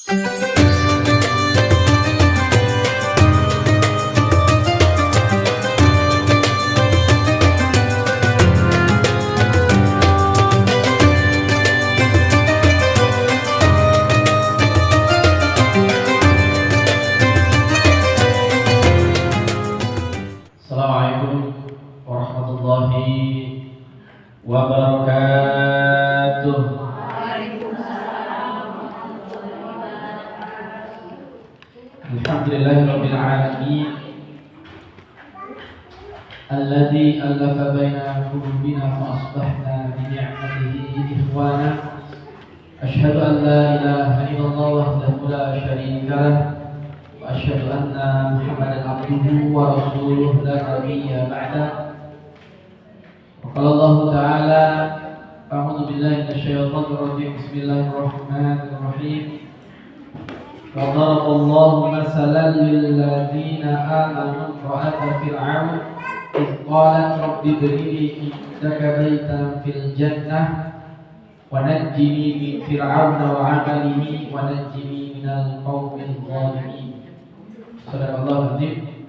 Assalamualaikum warahmatullahi wabarakatuh. Alhamdulillahirabbil alamin. Alladzi alafa baina qulubina fa asbahna bi ni'matihi ikhwana. Asyhadu an la ilaha illallah wahdahu la syarika lah. Asyhadu anna Muhammadan abduhu wa rasuluhu la nabiyya ba'da. Wa qala Allah ta'ala a'udzu billahi minasyaitonir rajim. Bismillahirrahmanirrahim. Wa daraballahu masalan lil ladzina amanu imra'ata fir'aun idh qalat rabbi ibni li indaka baitan fil jannah wa najjini min fir'auna wa 'amalihi wa najjini minal qaumil zalimin. Sadaqallahu azim.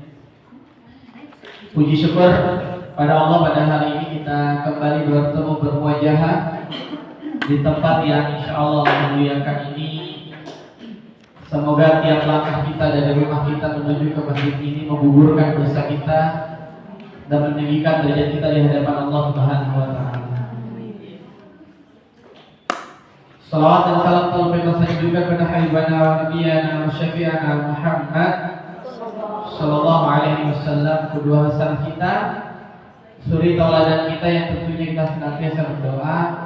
Puji syukur pada Allah, pada hari ini kita kembali bertemu berwajah di tempat yang insya Allah memuliakan ini. Semoga tiap langkah kita dari rumah kita menuju ke masjid ini menggugurkan dosa kita dan meninggikan derajat kita di hadapan Allah Subhanahu wa taala. Salawat dan salam terlebih juga kepada habibana wa nabiyana wa syafi'ana Muhammad sallallahu alaihi wasallam, kedua hasan kita, suri tauladan kita yang tentunya kita senantiasa berdoa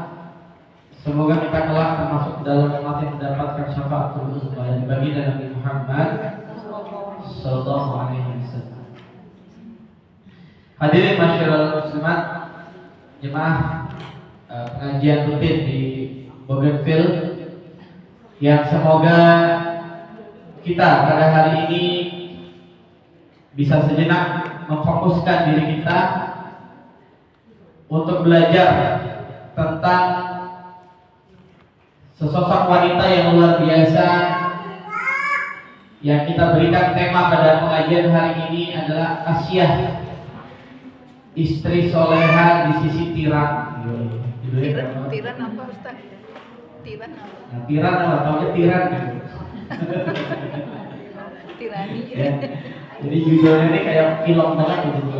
semoga kita kelak termasuk dalam umat yang mendapatkan syafaatul uzma yang dibagi Nabi Muhammad sallallahu alaihi wasallam. Hadirin masyarakat muslimat, jemaah pengajian rutin di Bougainville yang semoga kita pada hari ini bisa sejenak memfokuskan diri kita untuk belajar tentang sesosok wanita yang luar biasa yang kita berikan tema pada pengajian hari ini adalah Asyah, istri soleha di sisi tiran. Tiran apa Ustaz? Tiran apa? Nah, tiran apa? Taunya tiran gitu. Tirani. Ya. Jadi judulnya ini kayak film banget gitu.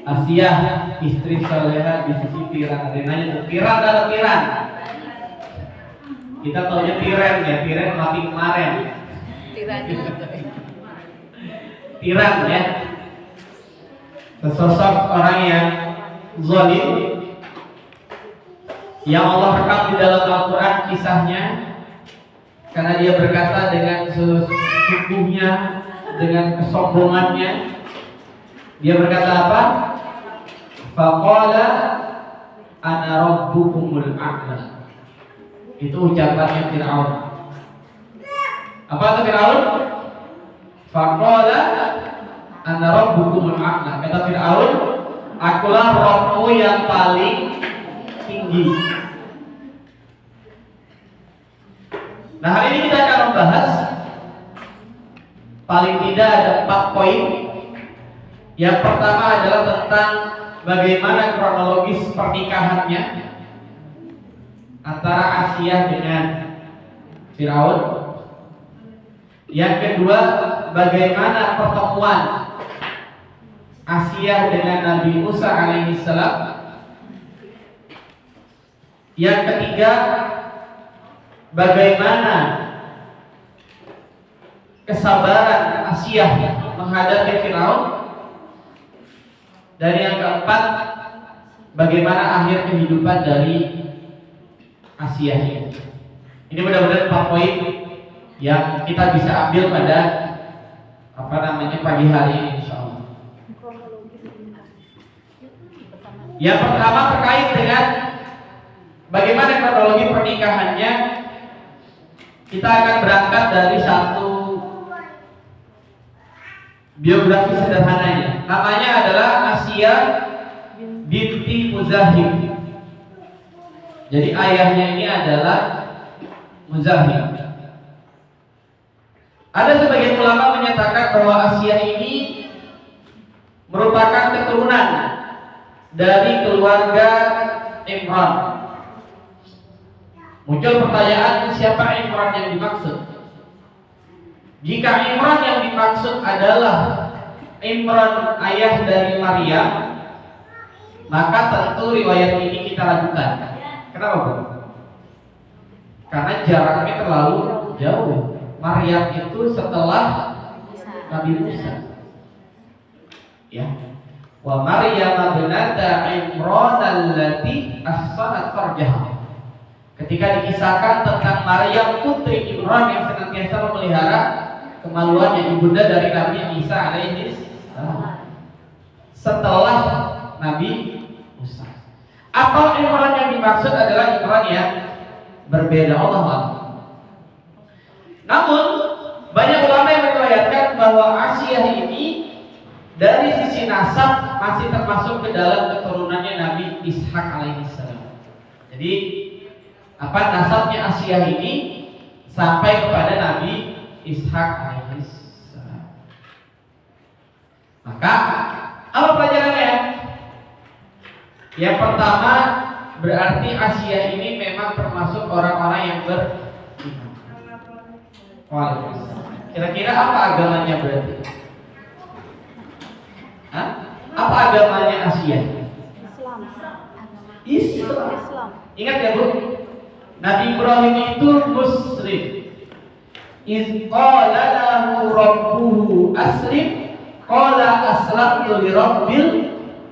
Asyah, istri soleha di sisi tiran. Ada yang nanya tuh, tiran atau tiran? Kita taunya tiren ya, tiren mati kemarin. Tirani. Tiran ya, sesosok orang yang zalim yang Allah rekam di dalam Al-Quran kisahnya, karena dia berkata dengan sesungguhnya, dengan kesombongannya, dia berkata apa? Faqala ana rabbukumul a'la. Itu ucapannya Fir'aun. Apa itu Fir'aun? Faqala ana rabbukumul a'la. Kata Fir'aun, akulah Rabbmu yang paling tinggi. Nah, hari ini kita akan membahas paling tidak ada 4 poin. Yang pertama adalah tentang bagaimana kronologis pernikahannya antara Asyah dengan Fir'aun. Yang kedua, bagaimana pertemuan Asyah dengan Nabi Musa alaihissalam. Yang ketiga, bagaimana kesabaran Asyah menghadapi Fir'aun. Dan yang keempat, bagaimana akhir kehidupan dari Asyah ini. Ini benar-benar 4 poin yang kita bisa ambil pada pagi hari ini insyaallah. Yang pertama terkait dengan bagaimana kronologi pernikahannya. Kita akan berangkat dari satu biografi sederhananya. Namanya adalah Asyah binti Muzahim. Jadi ayahnya ini adalah Muzahim. Ada sebagian ulama menyatakan bahwa Asiyah ini merupakan keturunan dari keluarga Imran. Muncul pertanyaan, siapa Imran yang dimaksud? Jika Imran yang dimaksud adalah Imran ayah dari Maryam, maka tentu riwayat ini kita lakukan. Kenapa, Bu? Karena jaraknya terlalu jauh. Maryam itu setelah Nabi Musa. Ya. Wa Maryam binata Imran allati ahsanat farjaha. Ketika dikisahkan tentang Maryam putri Imran yang senantiasa memelihara kemaluannya, ibunda dari Nabi Isa alaihi salam setelah Nabi Musa. Atau Imran yang dimaksud adalah Imran yang berbeda, Allah Allah. Namun banyak ulama yang meriwayatkan bahwa Asiyah ini dari sisi nasab masih termasuk ke dalam keturunannya Nabi Ishak alaihissalam. Jadi nasabnya Asiyah ini sampai kepada Nabi Ishak alaihissalam. Maka apa pelajarannya? Yang pertama, berarti Asiyah ini memang termasuk orang-orang yang beriman. Kira-kira apa agamanya berarti? Hah? Apa agamanya Asiyah? Islam. Ingat ya, Bu? Nabi Ibrahim itu muslim. Iz qala lahu rabbuhu aslim qala aslamtu li rabbil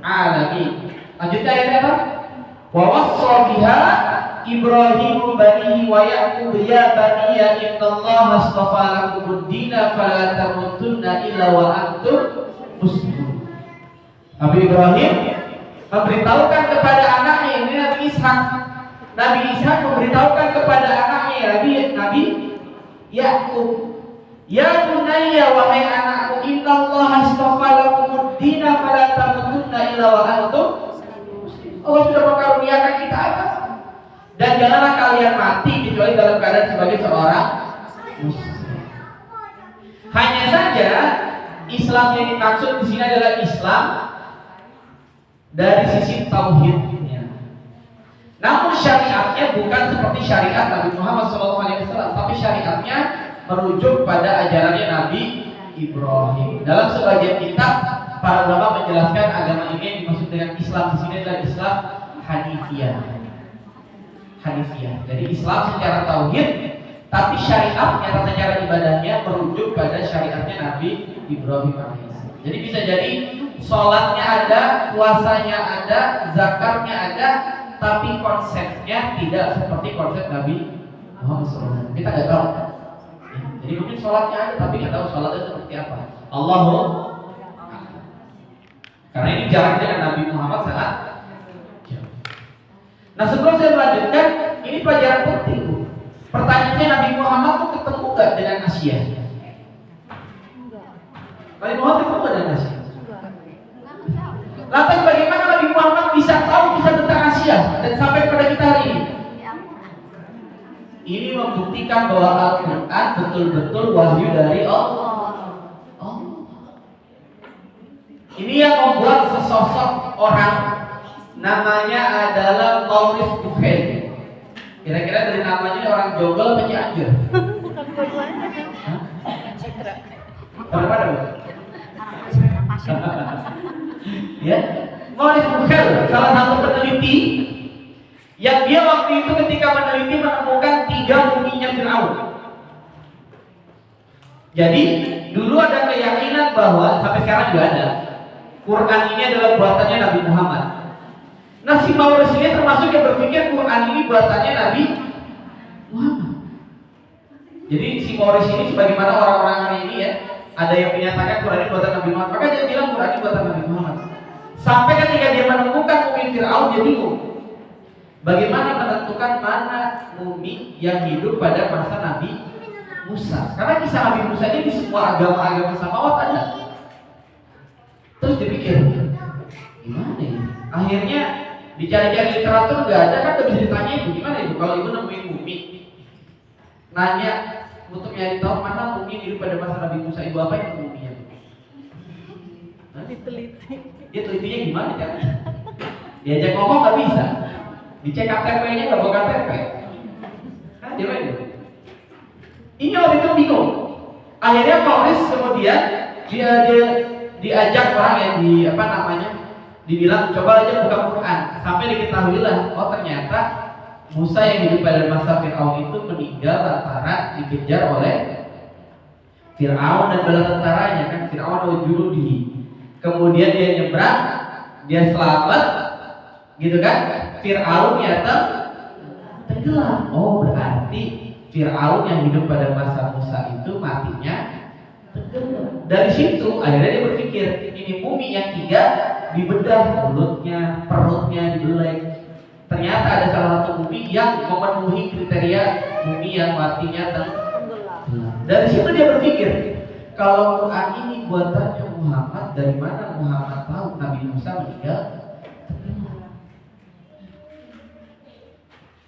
alamin. Lanjutnya ayatnya apa? Wa wassa biha Ibrahim banihi wa Yaqub ya baniya innallaha astafa lakumud dina fala tamutunna illa wa antum muslimun. Nabi Ibrahim memberitahukan kepada anaknya ini Nabi Ishak. Nabi Ishak memberitahukan kepada anaknya Nabi Yaqub, ya bunayya wahai anakku, innallaha astafa lakumud dina fala tamutunna illa wa antum. Allah sudah mengaruniakan kita apa? Dan janganlah kalian mati kecuali dalam keadaan sebagai seorang muslim. Hanya saja Islam yang dimaksud di sini adalah Islam dari sisi tauhidnya. Namun syariatnya bukan seperti syariat Nabi Muhammad SAW, tapi syariatnya merujuk pada ajarannya Nabi Ibrahim. Dalam sebagian kitab para ulama menjelaskan agama ini yang dimaksud dengan Islam di sini adalah Islam Hanifiyah. Jadi Islam secara tauhid, tapi syariatnya tata cara ibadahnya merujuk pada syariatnya Nabi Ibrahim alaihissalam. Jadi bisa jadi sholatnya ada, puasanya ada, zakatnya ada, tapi konsepnya tidak seperti konsep Nabi Muhammad SAW. Kita nggak tahu. Jadi mungkin sholatnya ada, tapi nggak tahu sholatnya seperti apa. Allahu. Karena ini jarak dengan Nabi Muhammad sangat jauh. Nah, sebelum saya melanjutkan, ini pelajaran penting. Pertanyaannya, Nabi Muhammad tuh ketemu nggak dengan Asiyah? Nabi Muhammad ketemu nggak dengan Asiyah? Lantas bagaimana Nabi Muhammad bisa tahu bisa tentang Asiyah dan sampai kepada kita hari ini? Ini membuktikan bahwa Al-Quran betul-betul wahyu dari Allah. Ini yang membuat sesosok orang namanya adalah Maurice Buffet. Kira-kira dari namanya orang Jonggol apa Cianjur? Citra. Mana Bu? Ya, Maurice Buffet salah satu peneliti yang dia waktu itu ketika meneliti menemukan 3 muminya Fir'aun. Jadi dulu ada keyakinan bahwa sampai sekarang juga ada, Quran ini adalah buatannya Nabi Muhammad. Nah, si Maurice ini termasuk yang berpikir Quran ini buatannya Nabi Muhammad. Jadi si Maurice ini sebagaimana orang-orang hari ini ya, ada yang menyatakan Quran ini buatan Nabi Muhammad, maka dia bilang Quran ini buatan Nabi Muhammad. Sampai ketika dia menemukan mumi Fir'aun, dia bingung. Bagaimana menentukan mana mumi yang hidup pada masa Nabi Musa? Karena kisah Nabi Musa ini di semua agama-agama samawat ada. Terus dipikir, gimana ya? Akhirnya dicari-cari literatur nggak ada, kan nggak bisa ditanya ibu gimana ibu kalau ibu nemuin mumi. nanya untuk nyari tahu mana mumi hidup pada masa Nabi Musa. Ibu apa itu muminya? Diteliti. Dia telitinya gimana ya? Diajak ngomong nggak bisa, dicek KTP-nya nggak bawa KTP. Kan dia main. Ini waktu itu bingung. Akhirnya Paulis kemudian dia diajak orang yang dibilang coba aja buka Quran. Sampai diketahuilah, oh ternyata Musa yang hidup pada masa Fir'aun itu meninggal lantaran dikejar oleh Fir'aun dan bala tentaranya kan, Fir'aun wa junudihi. Kemudian dia nyebrang, dia selamat, gitu kan? Fir'aun nyata tenggelam. Oh berarti Fir'aun yang hidup pada masa Musa itu matinya tenggelam. Dari situ akhirnya dia berpikir, ini mumi yang 3 dibedah, mulutnya, perutnya dibelek. Ternyata ada salah satu mumi yang memenuhi kriteria mumi yang matinya tenggelam. Dari situ dia berpikir, kalau Quran ini buatannya Muhammad, dari mana Muhammad tahu Nabi Musa meninggal?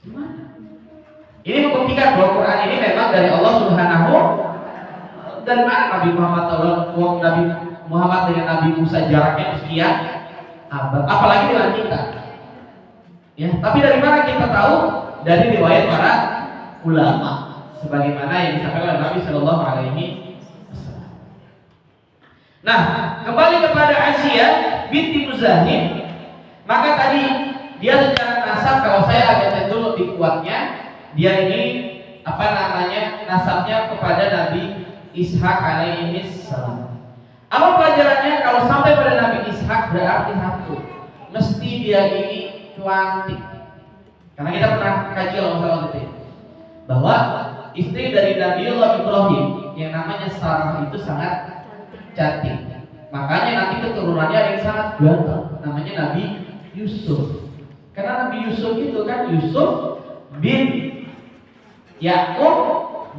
Gimana? Ini membuktikan bahwa Quran ini memang dari Allah Subhanahu. Dari mana Nabi Muhammad tahu? Nabi Muhammad dengan Nabi Musa jaraknya sekian abad, apalagi dengan kita. Ya, tapi dari mana kita tahu? Dari riwayat para ulama, sebagaimana yang disampaikan oleh Nabi Shallallahu Alaihi Wasallam. Nah, kembali kepada Asia binti Muzahim, maka tadi dia secara nasab, kalau saya agak cenderung lebih kuatnya, dia ini nasabnya kepada Nabi Ishak alaihi salam. Apa pelajarannya? Kalau sampai pada Nabi Ishak berarti satu, mesti dia ini cantik. Karena kita pernah kaji masalah itu, bahwa istri dari Nabiullah Ibrahim yang namanya Sarah itu sangat cantik. Makanya nanti keturunannya ada yang sangat ganteng, namanya Nabi Yusuf. Karena Nabi Yusuf itu kan Yusuf bin Yakub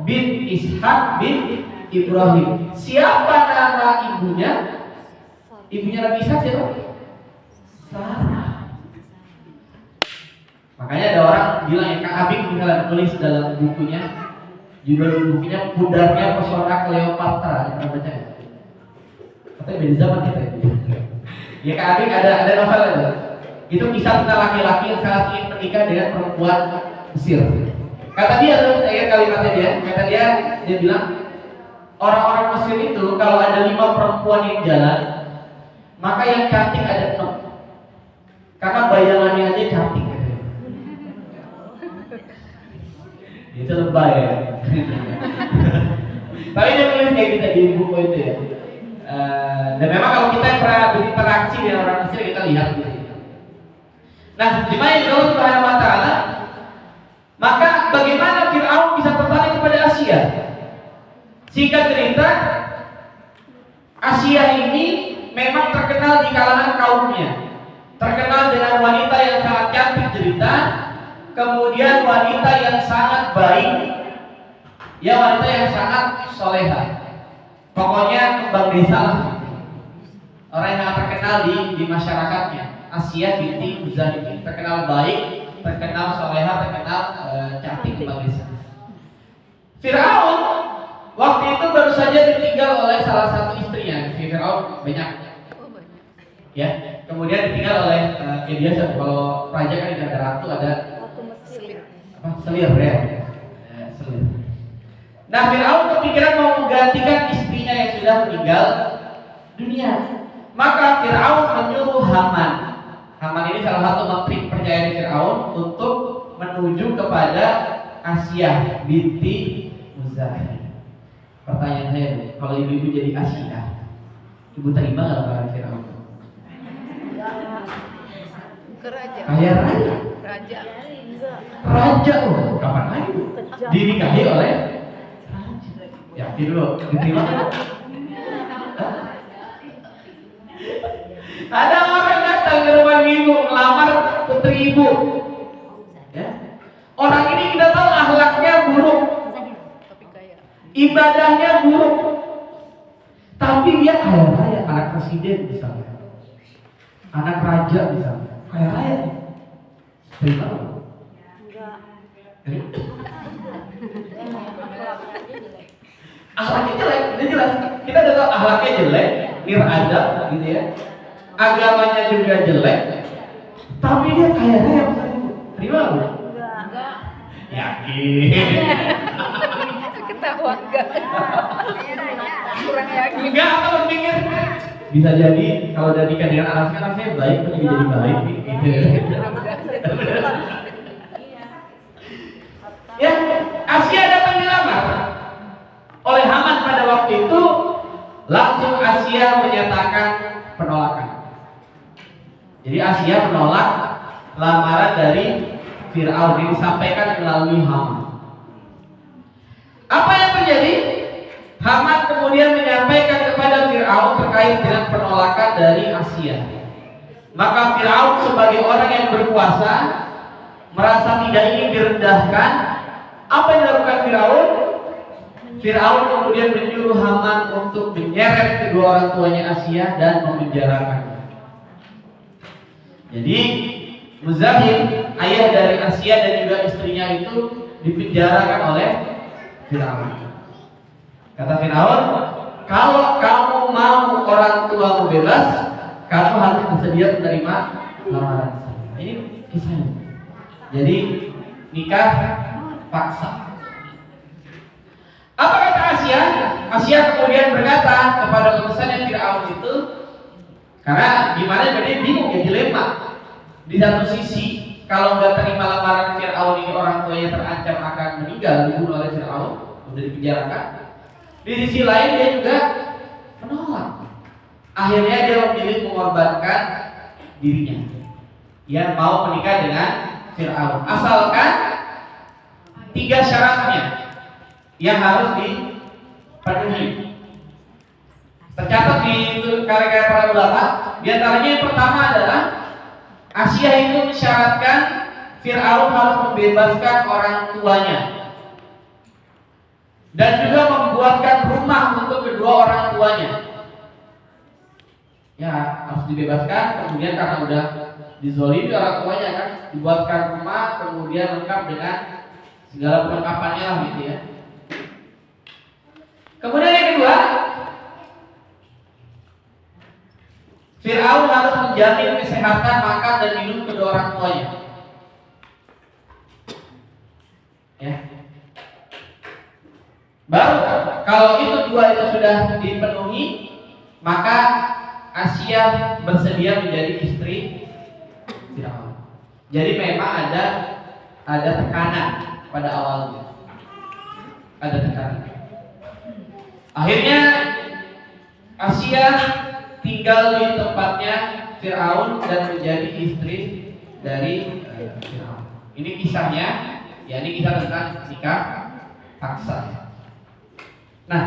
bin Ishak bin Ibrahim. Siapa nama ibunya? Ibunya Nabi Ishak siapa? Sarah. Makanya ada orang bilang ya, Kak Abing misalnya tulis dalam bukunya, judul bukunya Pudarnya Pesona Cleopatra. Pernah baca ya? Katanya beda zaman kita itu. Ya Kak Abing ada novel itu. Itu kisah tentang laki-laki yang sangat ingin menikah dengan perempuan Mesir. Kata dia tuh, saya kalimatnya dia bilang, orang-orang Mesir itu kalau ada 5 perempuan yang jalan, maka yang cantik ada 6. Karena bayangannya aja cantik. Itu lebay ya. Tapi dia nulis kayak gitu di buku itu ya. Dan memang kalau kita pernah berinteraksi dengan orang Mesir, kita lihat gitu. Nah, di mana Allah Subhanahu wa taala? Maka bagaimana Fir'aun bisa tertarik kepada Asia? Singkat cerita, Asia ini memang terkenal di kalangan kaumnya. Terkenal dengan wanita yang sangat cantik cerita, kemudian wanita yang sangat baik, ya wanita yang sangat soleha. Pokoknya kembang desa lah. Orang yang terkenal di masyarakatnya. Asia binti Muzahim terkenal baik, terkenal soleha, terkenal cantik kembang desa. Fir'aun waktu itu baru saja ditinggal oleh salah satu istrinya. Fir'aun banyak. Ya, kemudian ditinggal oleh biasa kalau raja kan ada ratu, ada selir ya. Selir. Nah, Fir'aun kepikiran mau menggantikan istrinya yang sudah meninggal dunia. Maka Fir'aun menyuruh Haman. Haman ini salah satu menteri kepercayaan Fir'aun untuk menuju kepada Asia binti Muzahim. Pertanyaan saya, kalau ibu-ibu jadi Asia, ibu terima nggak lamaran Fir'aun? Raja. Kaya raya. Raja loh, kapan lagi bu? Dinikahi oleh raja. Yakin loh, diterima kan? Ada orang datang ke rumah ibu melamar putri ibu. Ya. Orang ini kita tahu akhlaknya buruk, ibadahnya buruk, tapi dia kaya raya, anak presiden misalnya, anak raja misalnya, kaya raya. Terima. Akhlaknya jelek, udah jelas. Kita udah tahu akhlaknya jelek, nirada gitu ya. Agamanya juga jelek. Tapi dia kaya raya misalnya. Terima enggak? Enggak. Yakin. Ketahuan enggak? Kurang yakin. Enggak, apa berpikir? Bisa jadi kalau udah nikah dengan anaknya baik, tapi jadi baik gitu. Ya, Asia datang dilamar oleh Haman pada waktu itu, langsung Asia menyatakan penolakan. Jadi Asia menolak lamaran dari Fir'aun yang disampaikan melalui Haman. Apa yang terjadi? Haman kemudian menyampaikan kepada Fir'aun terkait dengan penolakan dari Asia. Maka Fir'aun sebagai orang yang berkuasa merasa tidak ingin direndahkan. Apa yang dilakukan Fir'aun? Fir'aun kemudian menyuruh Haman untuk menyeret kedua orang tuanya Asia dan memenjarakannya. Jadi Muzahim, ayah dari Asia dan juga istrinya itu dipenjarakan oleh Fir'aun. Kata Fir'aun, kalau kamu mau orang tuamu bebas, kamu harus bersedia menerima lamaran. Ini kisahnya. Jadi nikah paksa. Apa kata Asia? Asia kemudian berkata kepada utusannya Fir'aun itu, karena gimana jadi bingung ya, dilema. Di satu sisi kalau nggak terima lamaran Fir'aun ini orang tuanya terancam akan meninggal, dibunuh oleh Fir'aun, sudah dipenjarakan. Di sisi lain dia juga menolak. Akhirnya dia memilih mengorbankan dirinya yang mau menikah dengan Fir'aun, asalkan 3 syaratnya yang harus dipenuhi. Tercatat di karya-karya para ulama. Di antaranya yang pertama adalah Asia itu mensyaratkan Fir'aun harus membebaskan orang tuanya dan juga membuatkan rumah untuk kedua orang tuanya. Ya, harus dibebaskan. Kemudian karena udah dizolimi orang tuanya kan, dibuatkan rumah, kemudian lengkap dengan segala perlengkapannya lah gitu ya. Kemudian yang kedua, Fir'aun harus menjamin kesehatan makan dan minum kedua orang tuanya. Ya. Baru kalau itu dua itu sudah dipenuhi, maka Asia bersedia menjadi istri Fir'aun. Jadi memang ada tekanan pada awalnya. Ada tekanan. Akhirnya Asia tinggal di tempatnya Fir'aun dan menjadi istri dari Fir'aun. Ini kisahnya, ya ini kisah tentang nikah paksa. Nah,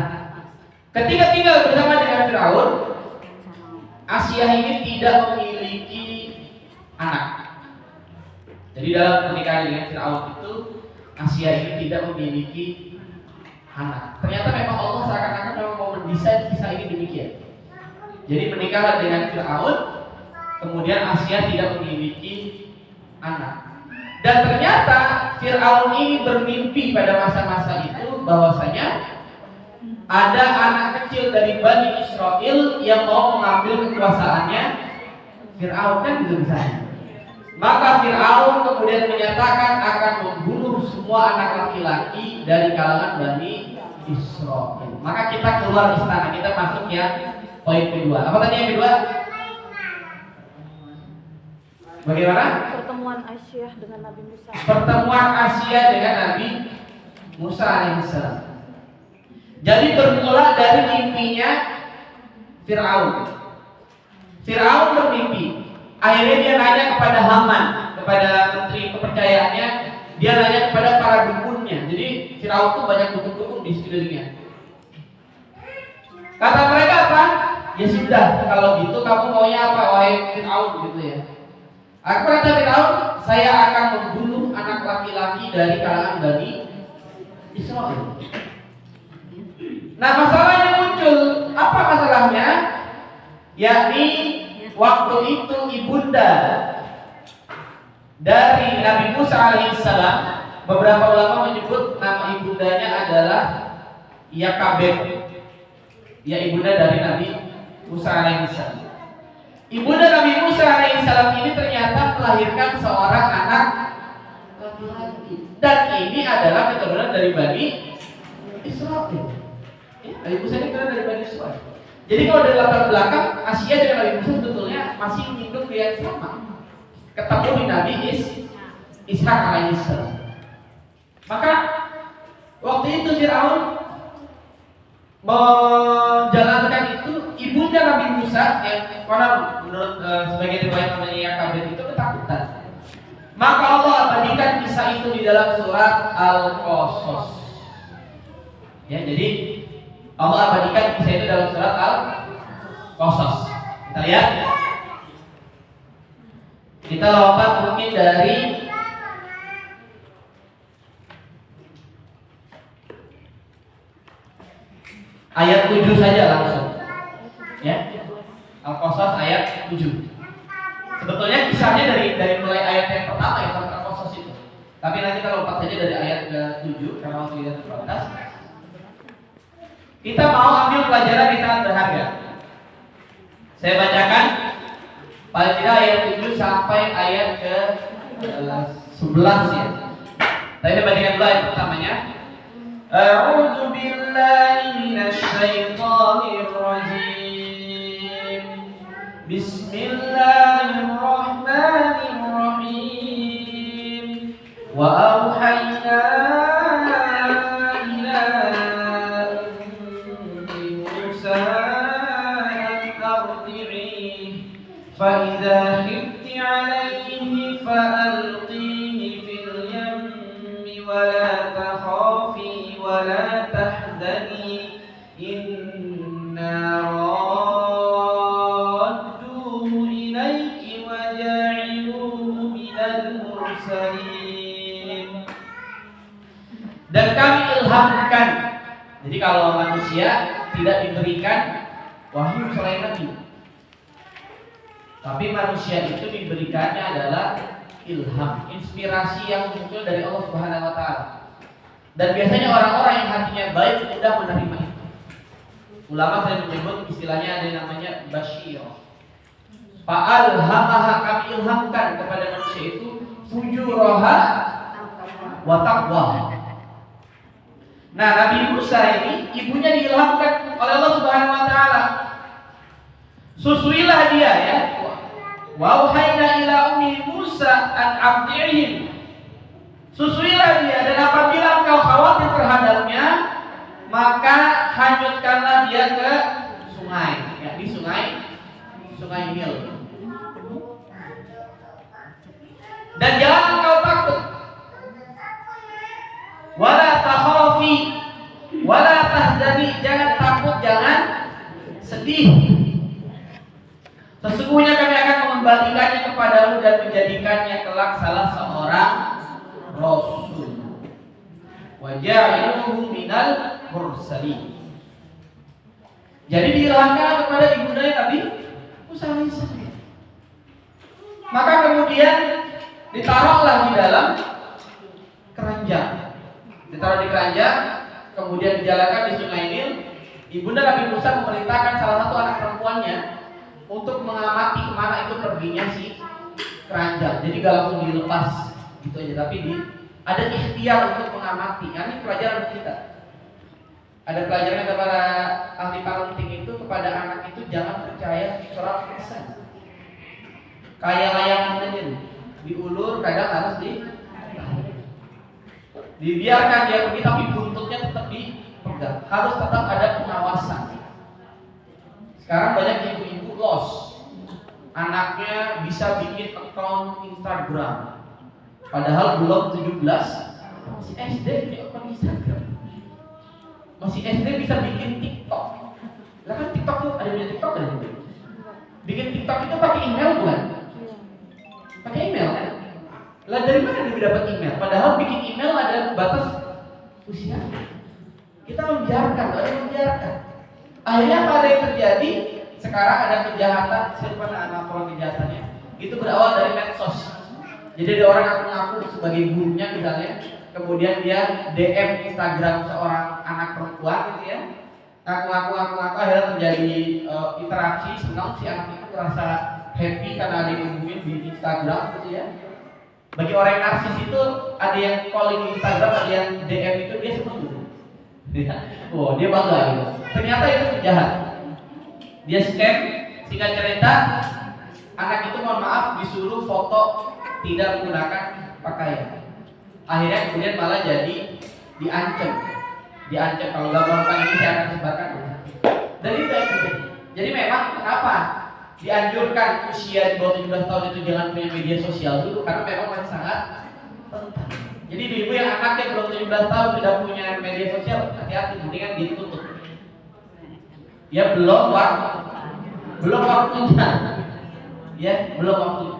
ketika tinggal bersama dengan Fir'aun, Asia ini tidak memiliki anak. Jadi dalam pernikahan dengan Fir'aun itu, Asia ini tidak memiliki anak. Ternyata memang Allah seakan-akan memang mau mendesain kisah ini demikian. Jadi menikahlah dengan Fir'aun, kemudian Asia tidak memiliki anak. Dan ternyata Fir'aun ini bermimpi pada masa-masa itu bahwasanya ada anak kecil dari Bani Israel yang mau mengambil kekuasaannya Fir'aun, kan gitu misalnya. Maka Fir'aun kemudian menyatakan akan membunuh semua anak laki-laki dari kalangan Bani Israel. Maka kita keluar istana, kita masuk ya poin kedua. Apa tadi yang kedua? Bagaimana? Pertemuan Asia dengan Nabi Musa. Pertemuan Asia dengan Nabi Musa alaihissalam. Jadi bermula dari mimpinya Fir'aun. Fir'aun bermimpi. Akhirnya dia nanya kepada Haman, kepada menteri kepercayaannya. Dia nanya kepada para dukunnya. Jadi Fir'aun tuh banyak dukun-dukun di sekelilingnya. Kata mereka apa? Ya sudah, kalau gitu kamu maunya apa, wahai Fir'aun, gitu ya. Aku kata Fir'aun, saya akan membunuh anak laki-laki dari kalangan Bani Israel. Nah, masalahnya muncul. Apa masalahnya? Yakni waktu itu ibunda dari Nabi Musa alaihissalam, beberapa ulama menyebut nama ibundanya adalah Yakabed, ya ibunda dari Nabi Musa alaihissalam. Ibunda Nabi Musa alaihissalam ini ternyata melahirkan seorang anak laki-laki, dan ini adalah keturunan dari Bani Israel. Ya, Nabi Musa ini keturunan dari Bani Israel. Jadi kalau dari latar belakang Asia dengan Nabi Musa sebetulnya masih hidup yang sama. Ketemu di Nabi Ishak alaihissalam. Maka waktu itu Firaun menjalankan itu, ibunda Nabi Musa yang konon menurut sebagian riwayat namanya Yakabed itu ketakutan. Maka Allah abadikan kisah itu di dalam surat Al-Qasas. Ya, jadi Allah abadikan kisah itu dalam surat Al-Qasas. Kita lihat. Kita lompat mungkin dari ayat 7 saja langsung. Ya. Al-Qasas ayat 7. Sebetulnya kisahnya dari mulai ayat yang pertama ya, Al-Qasas itu. Tapi nanti kita lompat saja dari ayat ke-7 karena waktu kita terbatas. Kita mau ambil pelajaran yang sangat berharga. Saya bacakan paling tidak ayat 7 sampai ayat ke-11 ya. Saya bacakan dulu ayat pertamanya. A'udzu billahi minasy syaithanir rajim. Bismillahirrahmanirrahim. Wa auhayna ila ummi Musa an ardi'i fa idza khifti 'alayhi fa alqihi fil yammi wa la takhafi wa la tahzani inna radduhu ilayki wa ja'iluhu minal mursalin. Dan kami ilhamkan. Jadi kalau manusia tidak diberikan wahyu selain Nabi, tapi manusia itu diberikannya adalah ilham, inspirasi yang muncul dari Allah Subhanahu wa taala. Dan biasanya orang-orang yang hatinya baik mudah menerima itu. Ulama saya menyebut istilahnya ada yang namanya basyir. Fa'alhamaha, kami ilhamkan kepada manusia itu fujuraha wa taqwa. Nah, Nabi Musa ini ibunya diilhamkan oleh Allah Subhanahu wa taala. Susuilah dia ya. Wa auhayna ila ummi Musa an abdi'ihim. Susuilah dia, dan apabila engkau khawatir terhadapnya, maka hanyutkanlah dia ke sungai, ya, di sungai Nil. Dan jangan engkau takut. Wala takhafi, wala tahzani, jangan takut, jangan sedih. Sesungguhnya kami akan mengembalikannya kepadamu dan menjadikannya kelak salah seorang rasul. Wa ja'iluhu minal mursalin. Jadi diilhamkan kepada ibunda Nabi Musa alaihissalam. Maka kemudian ditaruhlah di dalam keranjang. Ditaruh di keranjang, kemudian dijalankan di sungai Nil. Ibunda Nabi Musa memerintahkan salah satu anak perempuannya untuk mengamati kemana itu perginya si keranjang. Jadi gak langsung dilepas gitu aja, tapi ada ikhtiar untuk mengamati. Ini pelajaran kita. Ada pelajaran kepada ahli parenting itu, kepada anak itu jangan percaya 100%. Kayak layangan aja, diulur kadang harus dibiarkan dia pergi, tapi buntutnya tetap dipegang. Harus tetap ada pengawasan. Sekarang banyak ibu-ibu los, anaknya bisa bikin akun Instagram, padahal belum 17, masih SD punya akun Instagram, masih SD bisa bikin TikTok. Lah kan TikTok tuh ada punya TikTok ada juga. Bikin TikTok itu pakai email bukan? Pakai email kan? Lah dari mana dia dapat email? Padahal bikin email ada batas usia. Kita membiarkan, ada yang membiarkan. Akhirnya apa ada yang terjadi? Sekarang ada kejahatan, saya pernah laporan kejahatannya. Itu berawal dari medsos. Jadi ada orang ngaku-ngaku sebagai gurunya misalnya, kemudian dia DM Instagram seorang anak perempuan gitu ya, ngaku akhirnya terjadi interaksi, senang si anak itu merasa happy karena ada yang hubungin di Instagram gitu ya. Bagi orang yang narsis itu ada yang calling di Instagram, ada yang DM itu dia senang gitu. Oh, dia bangga gitu. Ternyata itu penjahat. Dia scam, singkat cerita anak itu mohon maaf disuruh foto tidak menggunakan pakaian. Akhirnya kemudian malah jadi diancam kalau nggak melakukan ini saya akan sebarkan. Dan itu yang terjadi. Jadi memang kenapa dianjurkan usia di bawah 17 tahun itu jangan punya media sosial dulu, karena memang masih sangat rentan. Jadi ibu yang anaknya belum 17 tahun sudah punya media sosial, hati-hati, mendingan ditutup. Ya belum waktunya. Ya, belum waktunya.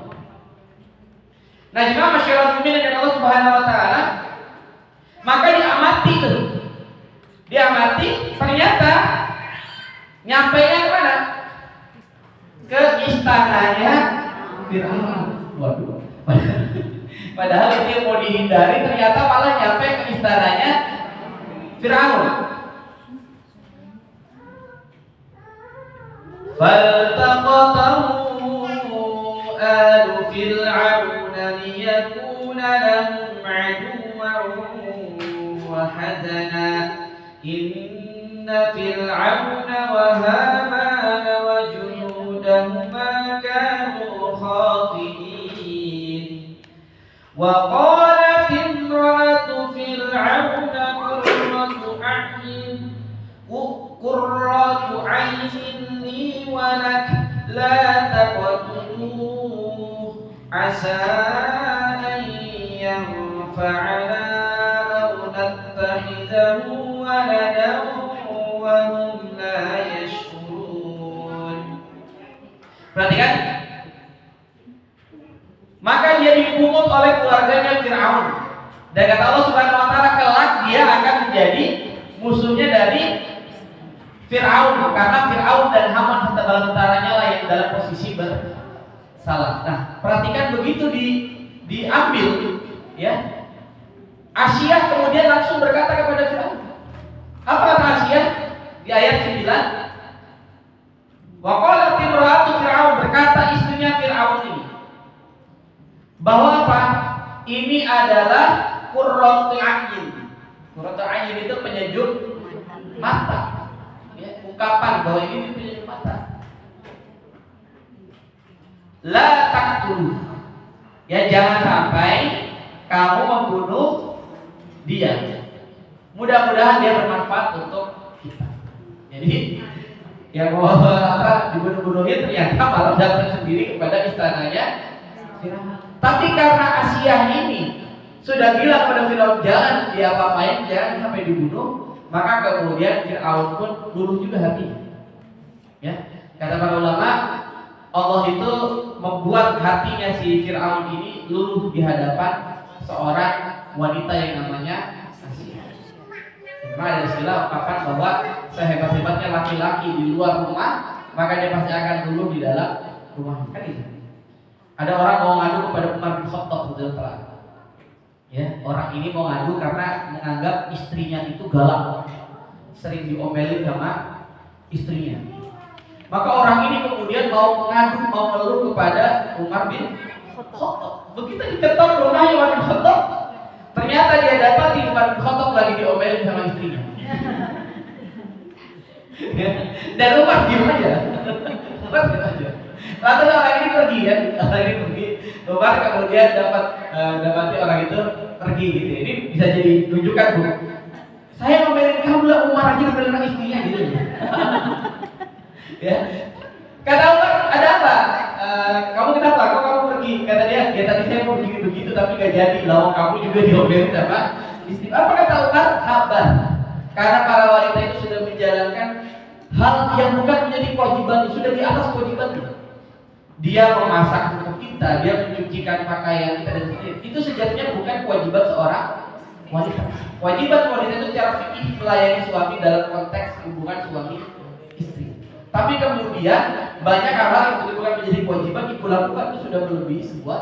Nah, jemaah masyarakat muslimin yang Allah Subhanahu wa taala, maka diamati ternyata nyampainya kemana? Ke istananya Fir'aun. Waduh. Padahal itu yang mau dihindari, ternyata malah nyampe ke istananya Fir'aun. Faltaqatahu alu Fir'aun liyakuna lahum aduwwan wa hazana. Inna Fir'auna wa Hamana wa junudahuma kanu khati'in. Wa qalat imra'atu Fir'auna qurratu a'yunin li wa lak la taqtuluhu asa an yanfa'ana aw nattakhidahu waladan wa hum la yashkurun. Perhatikan. Maka dia dipungut oleh keluarganya Fir'aun. Dan kata Allah Subhanahu wa taala, kelak dia akan menjadi musuhnya dari Fir'aun, karena Fir'aun dan Haman serta bala tentaranya lah yang dalam posisi bersalah. Nah, perhatikan begitu diambil ya. Asyah kemudian langsung berkata kepada Fir'aun. Apa kata Asyah? Di ayat 9. Wa qalat imra'atu Fir'aun, berkata istrinya Fir'aun ini bahwa apa? Ini adalah qurratu a'yun. Qurratu a'yun itu penyejuk mata. Ya, ungkapan bahwa ini penyejuk mata. La taqtulu. Ya, jangan sampai kamu membunuh dia. Mudah-mudahan dia bermanfaat untuk kita. Jadi yang mau dibunuh-bunuhin ternyata malah datang sendiri kepada istananya Fir'aun. Tapi karena Asyah ini sudah bilang pada Fir'aun jangan diapa-apain, jangan sampai dibunuh, maka kemudian Fir'aun pun luluh juga hatinya. Ya, kata para ulama, Allah itu membuat hatinya si Fir'aun ini luluh di hadapan seorang wanita yang namanya Asyah. Memang ada istilah ungkapan bahwa sehebat-hebatnya laki-laki di luar rumah, maka dia pasti akan luluh di dalam rumah. Kan itu. Ada orang mau ngadu kepada Umar bin Khattab radhiyallahu. Ya, orang ini mau ngadu karena menganggap istrinya itu galak, sering diomelin sama istrinya. Maka orang ini kemudian mau ngadu, mau ngeluh kepada Umar bin Khattab. Begitu diketok rumahnya Umar bin Khattab, ternyata dia dapati Umar bin Khattab lagi diomelin sama istrinya. Dan Umar diam aja. Umar diam aja. Lalu orang ini pergi kan, Umar kemudian dapati orang itu pergi gitu. Ini bisa jadi rujukan, Bu. Saya ngomelin kamu lah, Umar aja ngomelin istrinya gitu. Ya. Kata Umar, ada apa? Kamu kenapa? Kok kamu pergi? Kata dia tadi saya mau begitu tapi gak jadi. Lawan kamu juga diomelin sama istri. Apa kata Umar? Sabar. Karena para wanita itu sudah menjalankan hal yang bukan menjadi kewajiban, sudah di atas kewajiban. Dia memasak untuk kita, dia mencucikan pakaian kita dan sebagainya. Itu sejatinya bukan kewajiban seorang wanita. Kewajiban wanita itu secara fikih melayani suami dalam konteks hubungan suami istri. Tapi kemudian banyak hal yang bukan menjadi kewajiban ibu lakukan itu sudah melebihi sebuah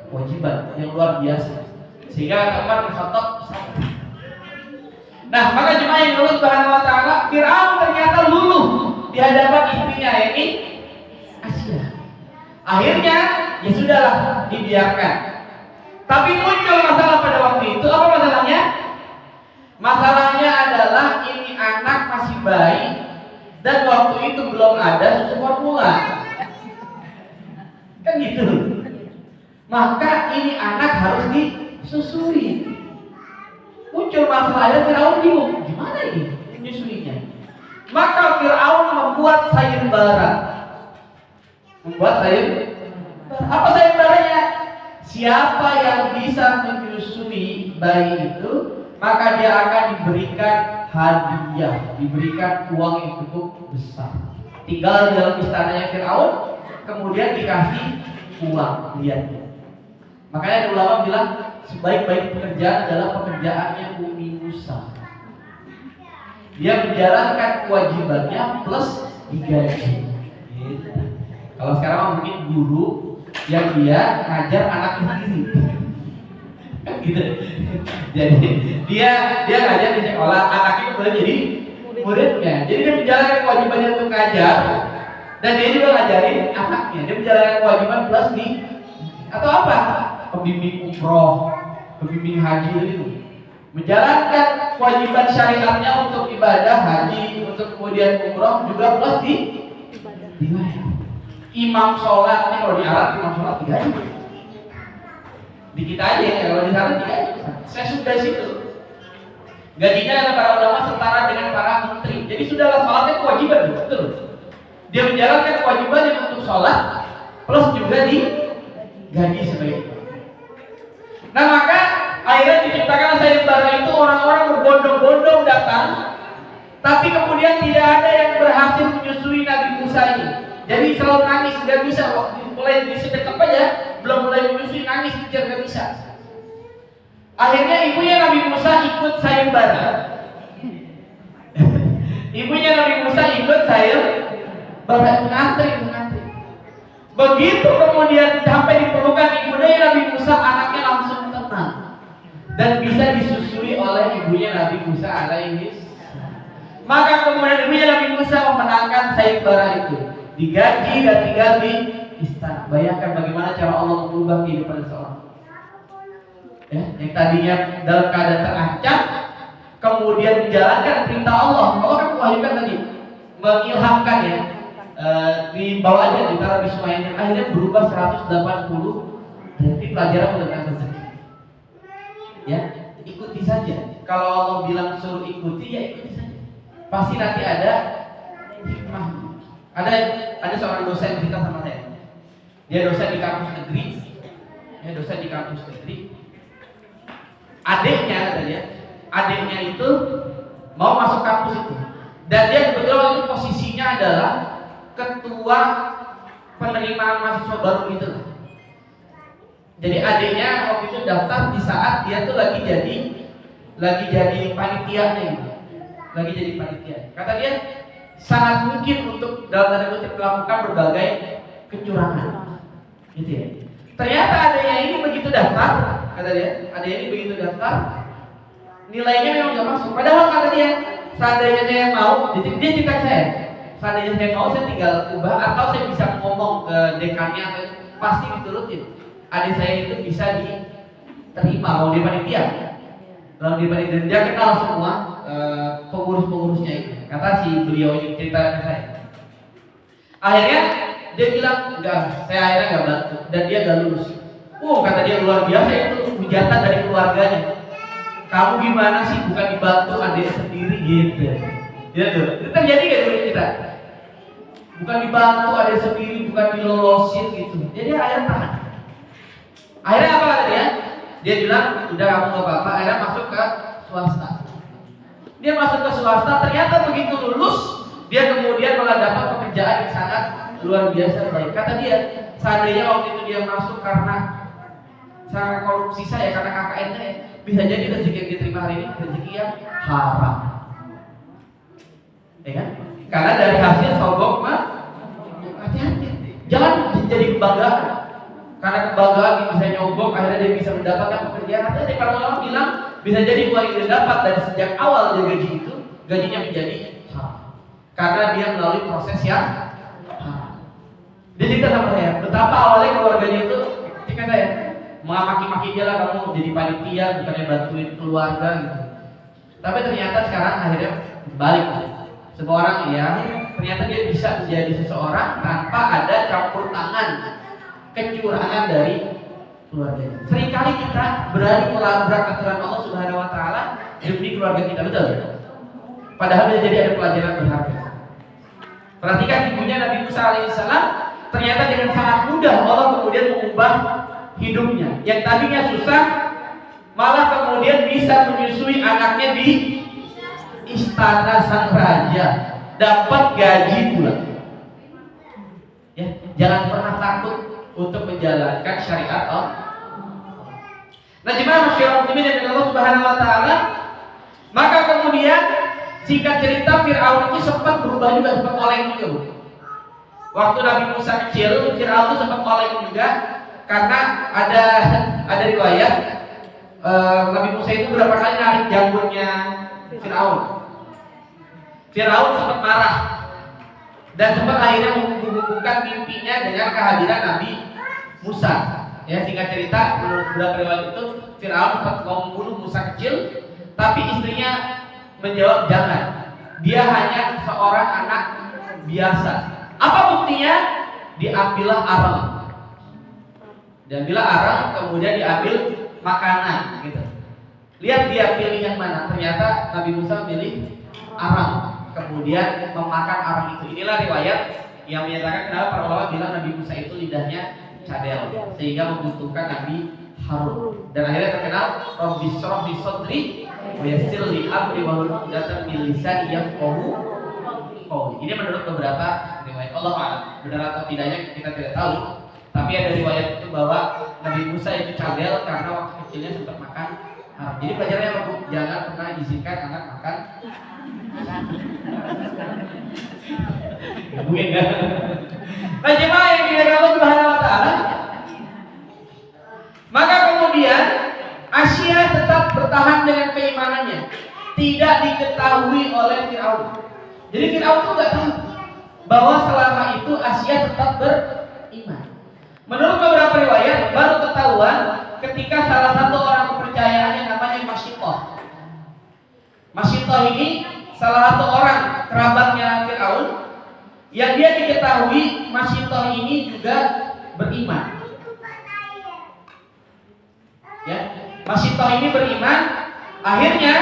kewajiban yang luar biasa. Sehingga Umar bin Khattab sabar. Nah, maka jemaah yang Allah Subhanahu wa taala, Firaun ternyata luluh di hadapan istrinya ini Asia. Akhirnya ya sudahlah dibiarkan. Tapi muncul masalah pada waktu itu. Apa masalahnya? Masalahnya adalah ini anak masih bayi dan waktu itu belum ada susu formula. Kan gitu. Maka ini anak harus disusui. Muncul masalah, akhirnya Firaun bingung, gimana ini menyusuinya? Maka Firaun membuat sayembara. Apa sayembaranya? Siapa yang bisa menyusui bayi itu, maka dia akan diberikan hadiah, diberikan uang yang cukup besar. Tinggal di dalam istananya Firaun, kemudian dikasih uang. Lihat. Makanya ada ulama bilang sebaik-baik pekerjaan adalah pekerjaannya Umi Musa. Dia menjalankan kewajibannya plus digaji. Gitu. Kalau sekarang mungkin guru yang dia ngajar anaknya sendiri. Gitu. Jadi dia ngajar di sekolah, anaknya boleh jadi muridnya. Jadi dia menjalankan kewajibannya untuk ngajar dan dia juga ngajarin anaknya. Dia menjalankan kewajiban plus di atau apa? Pembimbing umroh, pembimbing haji itu. Menjalankan kewajiban syariatnya untuk ibadah haji, untuk kemudian umroh juga plus dibayar. Imam sholat, ini kalau di Arab imam sholat digaji. Di kita aja ya, kalau di sana digaji. Saya sudah situ. Gajinya kata para ulama setara dengan para menteri. Jadi sudahlah sholatnya kewajiban, betul. Dia menjalankan kewajibannya untuk sholat plus juga digaji sebagai itu. Nah maka akhirnya diciptakan sayembara itu, orang-orang berbondong-bondong datang, tapi kemudian tidak ada yang berhasil menyusui Nabi Musa ini. Jadi selalu nangis, nggak bisa. Mulai disedekap aja, belum mulai menyusui nangis, kejar nggak bisa. Akhirnya ibunya Nabi Musa ikut sayembara. Ibunya Nabi Musa ikut sayembara, ngantri. Begitu kemudian sampai diperlukan ibundanya Nabi Musa, anaknya langsung tenang dan bisa disusui oleh ibunya Nabi Musa alaihi. Maka kemudian ibunya Nabi Musa memenangkan sayembara itu, digaji dan tinggal di istana. Bayangkan bagaimana cara Allah mengubah kehidupan seseorang. Ya, yang tadinya dalam keadaan terancam, kemudian menjalankan perintah Allah. Allah kan mewahyukan tadi, mengilhamkan ya. Di bawah aja di Nabi Sulaiman, akhirnya berubah 180 dari pelajaran tentang rezeki. Ya, ikuti saja. Kalau Allah bilang suruh ikuti, ya ikuti saja. Pasti nanti ada hikmah. Ada seorang dosen cerita sama saya. Dia dosen di kampus negeri. Adiknya itu mau masuk kampus itu. Dan dia kebetulan itu posisinya adalah ketua penerimaan mahasiswa baru itu. Jadi adiknya waktu itu daftar di saat dia tuh lagi jadi panitianya gitu. Lagi jadi panitia. Kata dia sangat mungkin untuk dalam tanda kutip melakukan berbagai kecurangan. Gitu ya. Ternyata adiknya ini begitu daftar, kata dia, nilainya memang nggak masuk. Padahal kata dia, seandainya saya mau, dia cerita saya. Seandainya saya mau, saya tinggal ubah atau saya bisa ngomong ke dekannya, pasti diturutin. Adik saya itu bisa diterima mau di panitia. Lalu di panitia dia kenal semua pengurus-pengurusnya itu. Kata si beliau ini cerita ke saya. Akhirnya dia bilang enggak, saya akhirnya nggak bantu dan dia nggak lulus. Kata dia luar biasa itu hujatan dari keluarganya. Kamu gimana sih bukan dibantu adik sendiri gitu. Gitu. Itu terjadi nggak dulu kita? Bukan dibantu adik sendiri, bukan dilolosin gitu. Jadi akhirnya tahan. Akhirnya apa kata dia? Dia bilang udah kamu nggak apa-apa. Akhirnya masuk ke swasta. Dia masuk ke swasta, ternyata begitu lulus dia kemudian malah dapat pekerjaan yang sangat luar biasa baik. Kata dia, seandainya waktu itu dia masuk karena cara korupsi saya, karena KKN saya, bisa jadi rezeki yang diterima hari ini rezeki yang haram. Ya kan? Karena dari hasil sogok mah hati-hati. Jangan jadi kebanggaan. karena kebanggaan dia bisa nyogok, akhirnya dia bisa mendapatkan pekerjaan. Ada para ulama bilang bisa jadi uang yang dia dapat dari sejak awal dia gaji itu, gajinya menjadi haram karena dia melalui proses yang haram. Dia cerita sama saya betapa awalnya keluarganya itu ketika saya maki-maki dia lah, kamu jadi panitia bukannya bantuin keluarga gitu. Tapi ternyata sekarang akhirnya balik. Sebuah orang ya ternyata dia bisa menjadi seseorang tanpa ada campur tangan kecurangan dari keluarganya. Seringkali kita berani melabrak aturan Allah Subhanahu Wa Taala demi keluarga kita, betul? Padahal bisa jadi ada pelajaran berharga. Perhatikan ibunya Nabi Musa alaihissalam, ternyata dengan sangat mudah Allah kemudian mengubah hidupnya. Yang tadinya susah, malah kemudian bisa menyusui anaknya di istana sang raja, dapat gaji pula. Ya, jangan pernah takut untuk menjalankan syariat Allah. Nah, jemaah masyarakat muslimin yang Allah Subhanahu Wa Taala, maka kemudian singkat cerita Fir'aun itu sempat berubah juga, sempat oleng juga, Bu. Waktu Nabi Musa kecil, Fir'aun itu sempat oleng juga karena ada riwayat Nabi Musa itu beberapa kali narik janggutnya Fir'aun. Fir'aun sempat marah dan sempat akhirnya menghubungkan mimpinya dengan kehadiran Nabi Musa. Ya, singkat cerita menurut beberapa riwayat itu Fir'aun sempat mau membunuh Musa kecil, tapi istrinya menjawab jangan. Dia hanya seorang anak biasa. Apa buktinya? Diambillah arang. Diambillah arang, kemudian diambil makanan gitu. Lihat dia pilih yang mana. Ternyata Nabi Musa pilih arang, kemudian memakan arang itu. Inilah riwayat yang menyatakan kenapa para ulama bilang Nabi Musa itu lidahnya cadel, sehingga membutuhkan Nabi Harun. Dan akhirnya terkenal Rabbi shrah li sadri wa yassir li amri wahlul 'uqdatam min lisani yafqahu qawli. Ini menurut beberapa riwayat. Allah a'lam benar atau tidaknya kita tidak tahu. Tapi ada riwayat itu bahwa Nabi Musa itu cadel karena waktu kecilnya sempat makan arang. Jadi pelajarannya apa, Bu? Jangan pernah izinkan anak makan mungkin kan? Nah, jemaah yang dimuliakan Allah Subhanahu Wa Taala, maka kemudian Asia tetap bertahan dengan keimanannya, tidak diketahui oleh Fir'aun. Jadi Fir'aun itu nggak tahu bahwa selama itu Asia tetap beriman. Menurut beberapa riwayat baru ketahuan ketika salah satu orang kepercayaannya namanya Masyitoh. Masyitoh ini salah satu orang kerabatnya Fir'aun yang dia diketahui Masyitoh ini juga beriman. Ya, Masyitoh ini beriman, akhirnya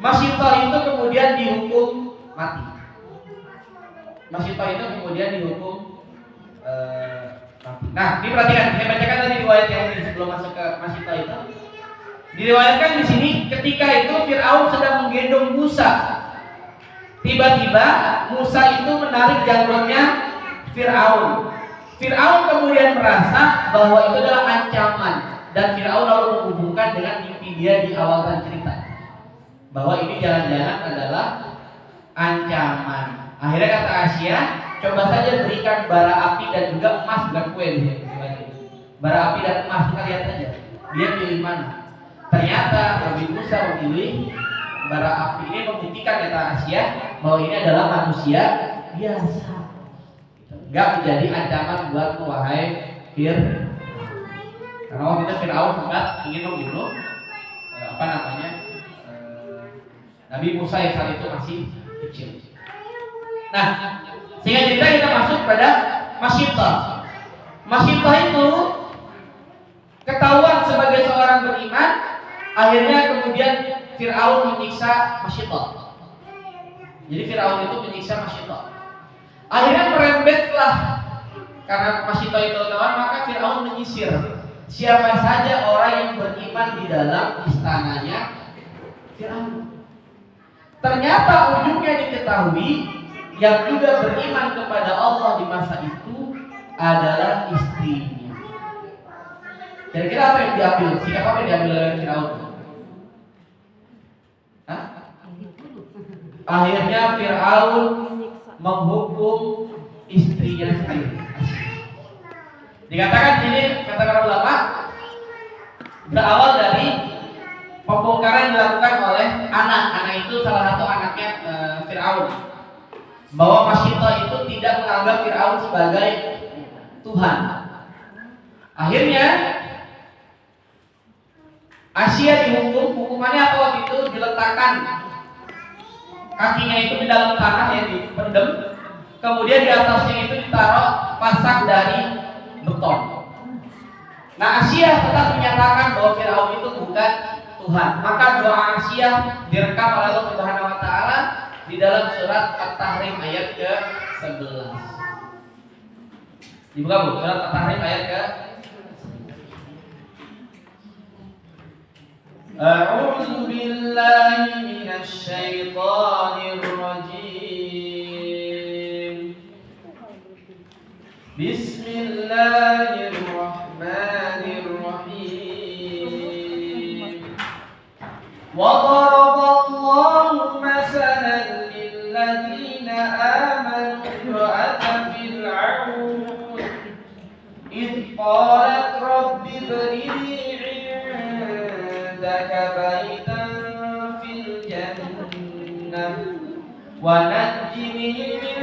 Masyitoh itu kemudian dihukum mati. Masyitoh itu kemudian dihukum mati. Nah, ini perhatikan, saya bacakan tadi riwayat yang sebelum masuk ke Masyitoh itu. Diriwayatkan di sini ketika itu Fir'aun sedang menggendong Musa. Tiba-tiba Musa itu menarik janggutnya Fir'aun. Fir'aun kemudian merasa bahwa itu adalah ancaman dan Fir'aun lalu menghubungkan dengan mimpi dia di awal cerita bahwa ini jangan-jangan adalah ancaman. Akhirnya kata Asia, coba saja berikan bara api dan juga emas, bukan kue di sini. Bara api dan emas, kita lihat saja. Dia pilih mana? Ternyata Nabi Musa memilih bara api. Ini membuktikan kata Asia bahwa ini adalah manusia biasa, enggak menjadi ancaman buat wahai Fir'aun. Karena waktu itu Fir'aun sempat ingin membunuh Nabi Musa yang saat itu masih kecil. Nah, sehingga kita masuk pada Masyitoh. Masyitoh itu ketahuan sebagai seorang beriman, akhirnya kemudian Fir'aun menyiksa Masyitoh. Jadi Fir'aun itu menyiksa Masyitoh. Akhirnya merembetlah karena Masyitoh itu kawan, maka Fir'aun menyisir siapa saja orang yang beriman di dalam istananya Fir'aun. Ternyata ujungnya diketahui yang juga beriman kepada Allah di masa itu adalah istrinya. Kira-kira apa yang diambil? Sikap apa yang diambil oleh Fir'aun? Akhirnya Fir'aun menghukum istrinya sendiri. Dikatakan ini kata para ulama berawal dari pembongkaran yang dilakukan oleh anak itu salah satu anaknya Fir'aun, bahwa Masyito itu tidak menganggap Fir'aun sebagai Tuhan. Akhirnya Asia dihukum, hukumannya apa waktu itu? Diletakkan kakinya itu di dalam tanah yang dipendem, kemudian di atasnya itu ditaruh pasak dari beton. Nah, Asia tetap menyatakan bahwa Firaun itu bukan Tuhan. Maka doa Asia direkam oleh Allah Subhanahu wa taala di dalam surat At-Tahrim ayat ke-11. Dibuka Bu, surat At-Tahrim ayat ke A'udzu billahi minasy syaithanir rajim. Bismillahirrahmanirrahim. Wa daraballahu masalan lil ladzina amanu ra'ata fir'aun id qalat rabbi ibni بيتا في الجنة ونجني من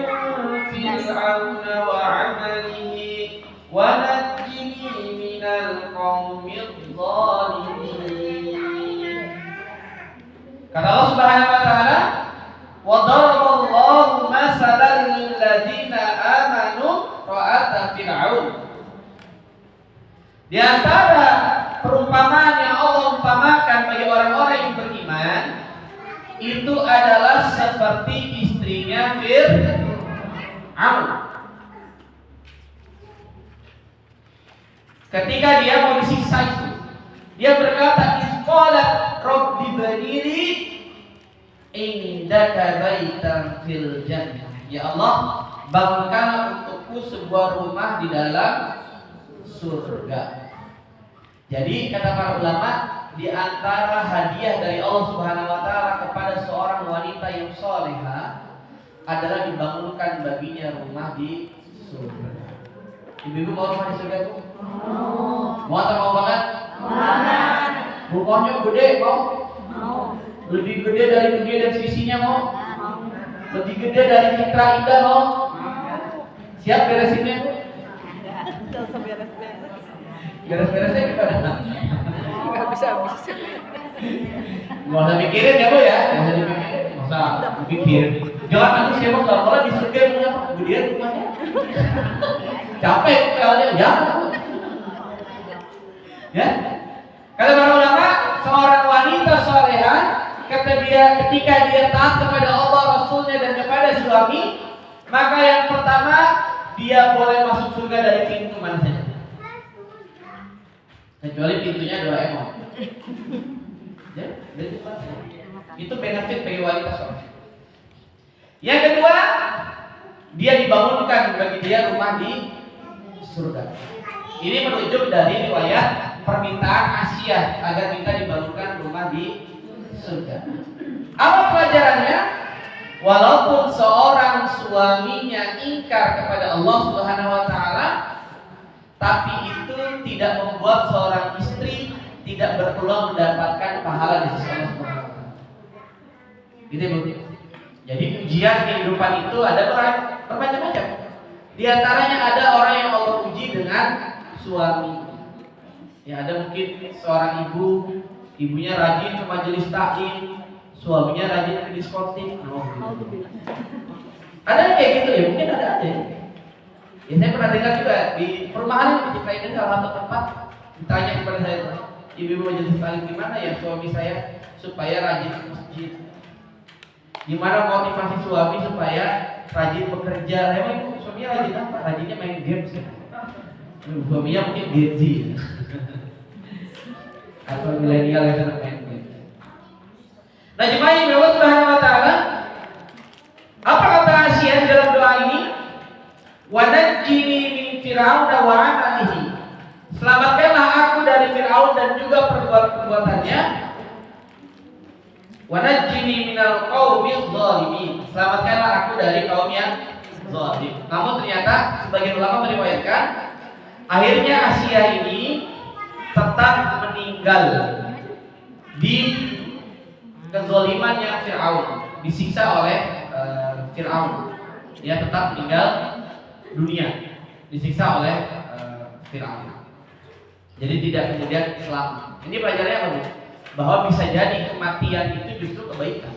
فرعون وعمله ونجني من القوم الظالمين. Kata Allah Subhanahu wa taala, wa daraballahu masalan lil ladzina amanu ra'ata fir'aun. Di antara perumpamaan yang Allah umpamakan bagi orang-orang yang beriman itu adalah seperti istrinya Fir'aun. Ketika dia mau disiksa itu, dia berkata, "Isqalat rabbi banili indaka baitan fil jannah." Ya Allah, bangunkanlah untukku sebuah rumah di dalam surga. Jadi kata para ulama, di antara hadiah dari Allah Subhanahu wa taala kepada seorang wanita yang soleha adalah dibangunkan baginya rumah di surga. Ibu-ibu mau rumah di surga, Bu? Mau atau mau banget? Banget. Rumahnya gede, mau? Lebih gede dari dunia dan sisinya, mau? Lebih gede dari Citra Indah, mau? Siap beresinnya, Bu? Beres-beresnya gimana? Nggak bisa habis. Gak usah mikirin ya Bu ya, gak usah dipikirin. Gak usah mikir. Jangan nanti siapa gak pernah di surga punya kemudian rumahnya. Capek kalian ya. Ya. Kata para ulama, seorang wanita salehah ketika dia taat kepada Allah, Rasulnya dan kepada suami, maka yang pertama dia boleh masuk surga dari pintu mana saja. Kecuali pintunya Doraemon. Ya, itu benefit bagi wanita soleh. Yang kedua, dia dibangunkan bagi dia rumah di surga. Ini merujuk dari riwayat permintaan Asia agar minta dibangunkan rumah di surga. Apa pelajarannya? Walaupun seorang suaminya ingkar kepada Allah Subhanahu wa taala, tapi itu tidak membuat seorang istri tidak berpeluang mendapatkan pahala di sisi Allah Subhanahu wa taala. Gitu Bu. Jadi ujian kehidupan itu ada bermacam-macam. Di antaranya ada orang yang Allah uji dengan suami. Ya, ada mungkin seorang ibu, ibunya rajin ke majelis taklim, suaminya rajin ke diskotik. Ada kayak gitu ya, mungkin ada aja. Ya, saya pernah dengar juga di perumahan di Citra Indah salah satu tempat ditanya kepada saya, ibu majelis taklim gimana ya suami saya supaya rajin ke masjid. Gimana motivasi suami supaya rajin bekerja? Emang suaminya rajin apa? Rajinnya main games ya. Suaminya mungkin Gen Z atau milenial yang senang main games. Nah, jemaah yang Allah Subhanahu wa taala, apa kata Asia di dalam doa ini? Wa najjini min fir'aun wa 'amalihi. Selamatkanlah aku dari Fir'aun dan juga perbuatannya. Wa najjini minal qaumil zalimin. Selamatkanlah aku dari kaum yang zalim. Namun ternyata sebagian ulama meriwayatkan Akhirnya Asia ini tetap meninggal di kezalimannya Fir'aun, disiksa oleh Fir'aun. Dia tetap meninggal dunia, disiksa oleh Fir'aun. Jadi tidak kemudian selamat. Ini pelajarannya apa, Bu? Bahwa bisa jadi kematian itu justru kebaikan.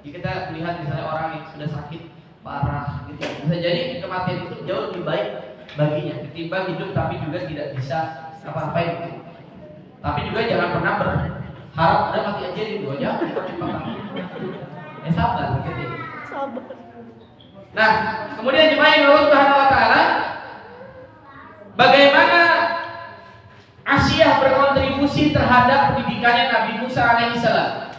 Jadi kita melihat misalnya orang yang sudah sakit parah gitu, bisa jadi kematian itu jauh lebih baik baginya ketimbang hidup tapi juga tidak bisa apa-apain gitu. Tapi juga jangan pernah berharap udah mati aja di dua jam cepat. Sabar gitu. Sabar. Nah, kemudian jemaah yang Allah Subhanahu wa taala, bagaimana Asia berkontribusi terhadap pendidikannya Nabi Musa alaihissalam.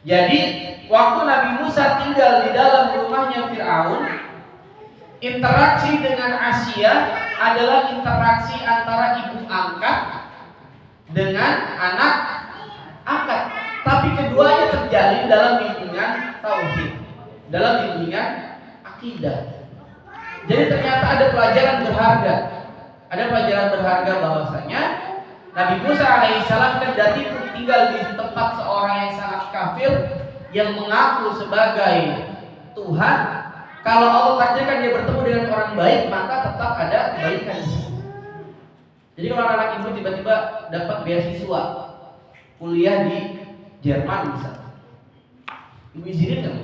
Jadi waktu Nabi Musa tinggal di dalam rumahnya Fir'aun, interaksi dengan Asia adalah interaksi antara ibu angkat dengan anak angkat. Tapi keduanya terjalin dalam bimbingan tauhid, dalam bimbingan akidah. Jadi ternyata ada pelajaran berharga. Ada pelajaran berharga bahwasanya Nabi Musa alaihissalam kendati tinggal di tempat seorang yang sangat kafir yang mengaku sebagai Tuhan. Kalau Allah takdirkan dia bertemu dengan orang baik, maka tetap ada kebaikan di situ. Jadi kalau anak ibu tiba-tiba dapat beasiswa kuliah di Jerman misalnya, ibu izinin nggak?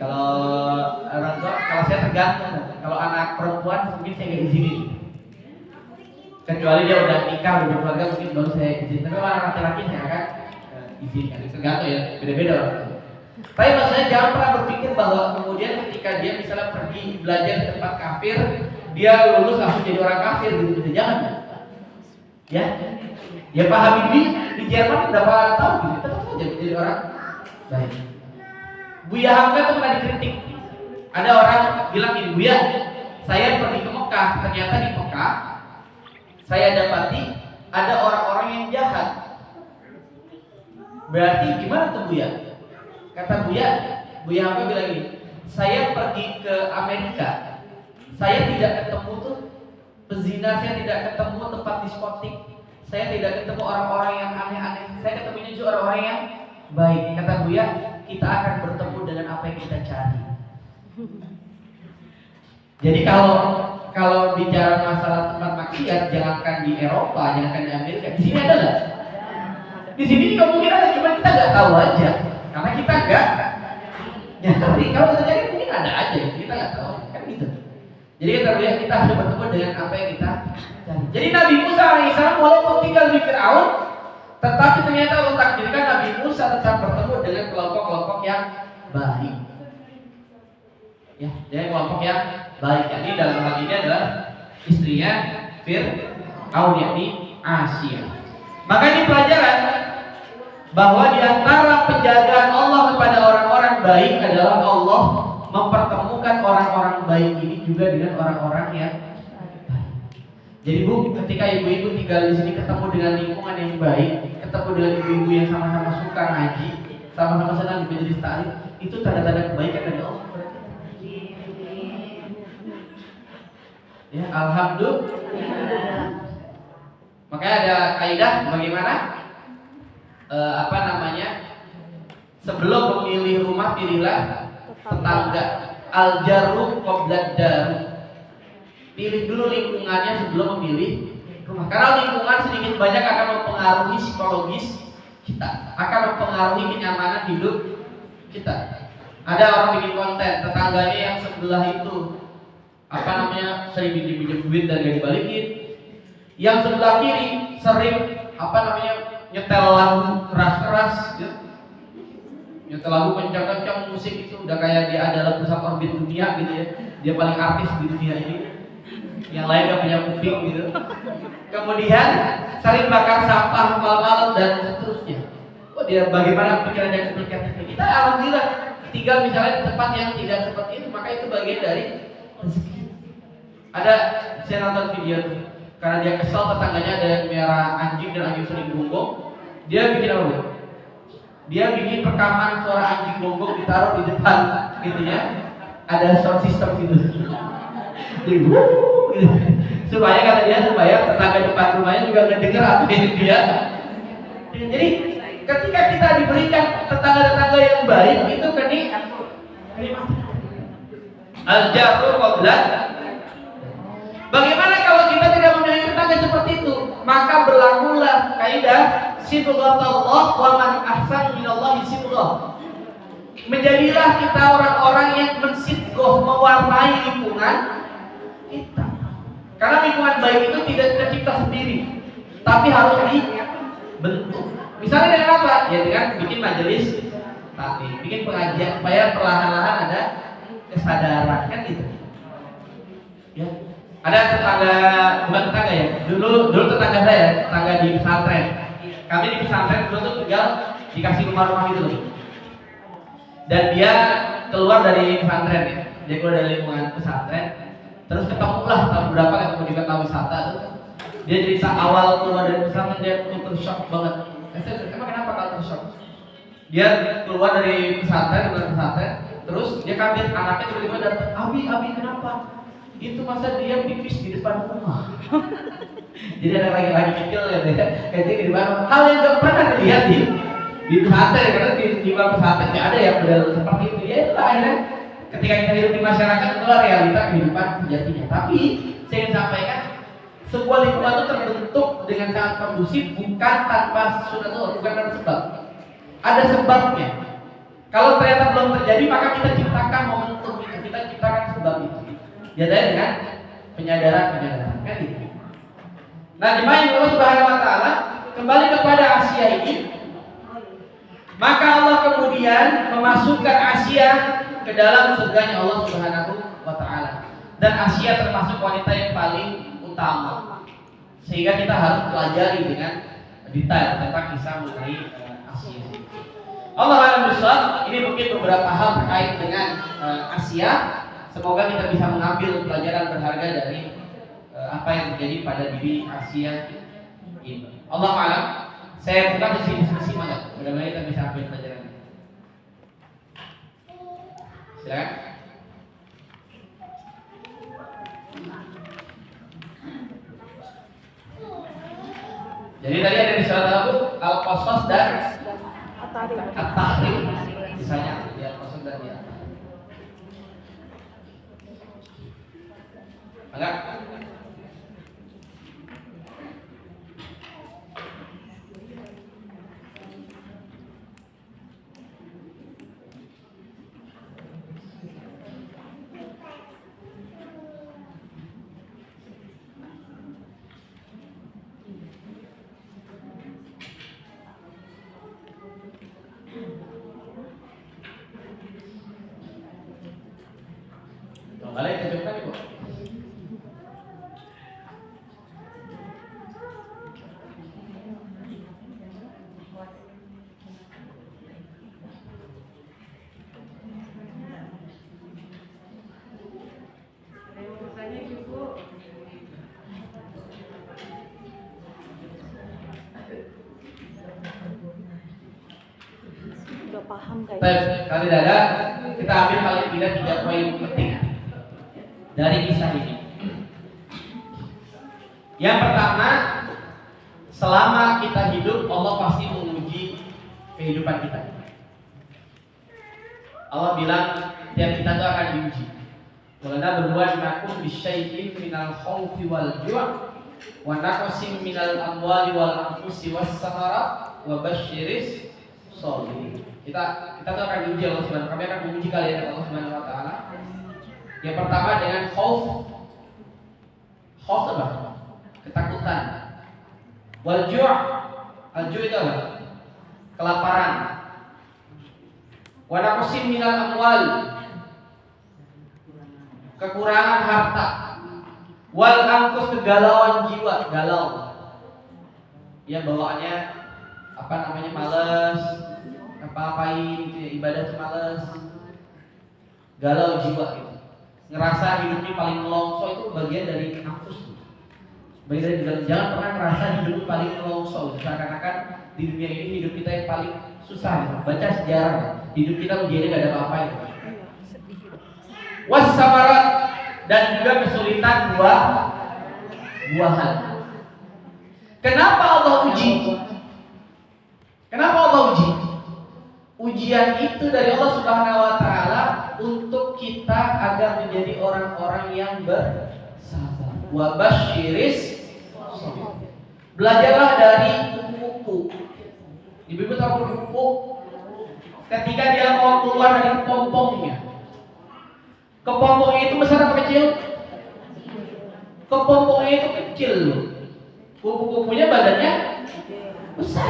Kalau orang tua, kalau saya tergantung. Kalau anak perempuan mungkin saya nggak izinin. Kecuali dia udah nikah, udah berkeluarga, mungkin baru saya izin. Tapi kalau anak laki-laki saya akan izinkan. Tergantung ya, beda-beda orang tua. Tapi maksudnya jangan pernah berpikir bahwa kemudian ketika dia misalnya pergi belajar di tempat kafir, dia lulus langsung jadi orang kafir gitu. Jangan. Ya Pak Habibie di Jerman berapa tahun gitu, tetap saja jadi orang baik. Buya Hamka itu pernah dikritik. Ada orang bilang gini, Buya, saya pergi ke Mekah, ternyata di Mekah saya dapati ada orang-orang yang jahat. Berarti gimana tuh Buya? Kata Buya Hamka bilang gini, saya pergi ke Amerika, saya tidak ketemu tuh pezina, saya tidak ketemu tempat diskotik, saya tidak ketemu orang-orang yang aneh-aneh, saya ketemunya juga orang-orang yang baik. Kata Buya, kita akan bertemu dengan apa yang kita cari. Jadi kalau bicara masalah tempat maksiat, jangankan di Eropa, jangankan di Amerika, di sini ada nggak? Di sini kemungkinan ada, cuma kita nggak tahu aja, karena kita nggak nyari. Kalau terjadi mungkin ada aja, kita nggak tahu, kan gitu. Jadi kita lihat kita harus bertemu dengan apa yang kita cari. Jadi Nabi Musa alaihissalam walaupun tinggal di Fir'aun, tetapi ternyata Allah takdirkan Nabi Musa tetap bertemu dengan kelompok-kelompok yang baik. Ya, dengan kelompok yang baik. Ini dalam hal ini adalah istrinya Fir'aun, yakni Asia. Maka ini pelajaran bahwa di antara penjagaan Allah kepada orang-orang baik adalah Allah mempertemukan orang-orang baik ini juga dengan orang-orang yang baik. Jadi Bu, ketika ibu-ibu tinggal di sini ketemu dengan lingkungan yang baik, ketemu dengan ibu-ibu yang sama-sama suka ngaji, sama-sama senang di majelis ta'lim, itu tanda-tanda kebaikan dari Allah. Ya, alhamdulillah. Makanya ada kaidah bagaimana sebelum memilih rumah pilihlah tetangga. Al-jaru qoblad daru. Pilih dulu lingkungannya sebelum memilih rumah. Karena lingkungan sedikit banyak akan mempengaruhi psikologis kita, akan mempengaruhi kenyamanan hidup kita. Ada orang bikin konten, tetangganya yang sebelah itu sering pinjam duit dan gak dibalikin. Yang sebelah kiri sering nyetel lagu keras-keras, ya. Nyetel lagu kencang-kencang, musik itu udah kayak dia adalah pusat orbit dunia gitu ya. Dia paling artis di dunia ini. Yang lain gak punya kuping gitu. Kemudian sering bakar sampah malam-malam dan seterusnya. Dia bagaimana pikirannya seperti kita? Alhamdulillah tinggal misalnya di tempat yang tidak seperti itu, maka itu bagian dari rezeki. Ada saya nonton video tuh, karena dia kesal tetangganya ada yang merah anjing dan anjing sering gonggong. Dia bikin apa? Dia bikin rekaman suara anjing gonggong ditaruh di depan gitu ya. ada sound system gitu. Jadi, supaya kata dia tetangga depan rumahnya juga ngedenger apa yang dia. Jadi ketika kita diberikan tetangga-tetangga yang baik itu kenikmatan. Al-jarru qabla. Bagaimana kalau kita tidak memiliki tetangga seperti itu? Maka berlakulah kaidah sibghatullah wa man ahsanu minallahi sibghah. Menjadilah kita orang-orang yang mensibghah, mewarnai lingkungan kita. Karena lingkungan baik itu tidak tercipta sendiri, tapi harus dibentuk. Misalnya dengan apa? Ya dengan bikin majelis taklim, bikin pengajian supaya perlahan-lahan ada kesadaran, kan gitu. Ya. Ada tetangga, bukan tetangga ya. Dulu tetangga saya, tetangga di pesantren. Kami di pesantren dulu tuh tinggal dikasih rumah-rumah gitu loh. Dan dia keluar dari pesantren ya. Dia keluar dari lingkungan pesantren. Terus ketemulah tahun berapa ketemu di kota wisata tuh. Dia cerita awal keluar dari pesantren dia culture shock banget. Emang kenapa culture shock? Dia keluar dari pesantren, terus dia kaget anaknya tiba-tiba datang, Abi kenapa? Itu masa dia pipis di depan rumah. Jadi ada laki-laki kecil ya, kayak di depan rumah. Hal yang gak pernah dilihat di pesantren, karena di luar pesantren nggak ada yang model seperti itu. Ya itulah akhirnya ketika kita hidup di masyarakat itulah realita kehidupan sejatinya. Tapi saya ingin sampaikan sebuah lingkungan itu terbentuk dengan sangat kondusif bukan tanpa sunatullah, bukan tanpa sebab. Ada sebabnya. Kalau ternyata belum terjadi maka kita ciptakan momentum itu, kita ciptakan sebab itu. Jadinya dengan penyadaran kan itu. Nah, jemaah Allah Subhanahu wa taala kembali kepada Asia ini. Maka Allah kemudian memasukkan Asia ke dalam surganya Allah Subhanahu wa taala. Dan Asia termasuk wanita yang paling utama. Sehingga kita harus pelajari dengan detail tentang kisah mengenai Asia. Allah Alhamdulillah, ini mungkin beberapa hal terkait dengan Asia. Semoga kita bisa mengambil pelajaran berharga dari apa yang terjadi pada diri Asia ini. Allah alam. Saya buka di sini diskusi mana. Mudah-mudahan kita bisa ambil pelajaran. Silakan. Jadi tadi ada di surat Al-Qasas dan At-Tahrim. Misalnya di Al-Qasas dan di At-Tahrim. Enggak? Kembali ke jumlah Ibu. Udah paham guys. Baik, kalau tidak ada, kita ambil paling tidak 3 poin penting dari kisah ini. Yang pertama, selama kita hidup, Allah pasti menguji kehidupan kita. Allah bilang, tiap kita itu akan diuji. Walana berbuat bisyai'in minal khawfi wal ju' wa naqsin minal amwali wal anfusi was samarat wa basyiris sabirin. Kita tuh akan diuji Allah Subhanahu wa taala. Kami akan menguji kalian Allah Subhanahu wa taala. Yang pertama dengan khauf. Khauf apa? Ketakutan. Wal ju'. Al-ju' itu apa? Kelaparan. Wa naqsin minal amwal. Kekurangan harta. Wal anfus, kegalauan jiwa, galau. Ya bawaannya apa namanya, malas, apa-apain gitu ya, ibadah tuh malas, galau jiwa gitu, ngerasa hidupnya paling melongso, itu bagian dari nafsu. Bagian dari, jangan pernah ngerasa hidup paling melongso. Seakan-akan di dunia ini hidup kita yang paling susah gitu. Baca sejarah, hidup kita ujiannya gak ada apa-apa gitu. wassamarat, dan juga kesulitan buah-buahan. Kenapa Allah uji? Kenapa Allah uji? Ujian itu dari Allah Subhanahu wa taala untuk kita agar menjadi orang-orang yang bersabar. Wa basyiris sabir. Belajarlah dari kupu-kupu. Ibu-ibu tahu kupu-kupu? Ketika dia mau keluar dari kepompongnya. Kepompongnya itu besar atau kecil? Kepompongnya itu kecil loh. Kupu-kupunya badannya besar.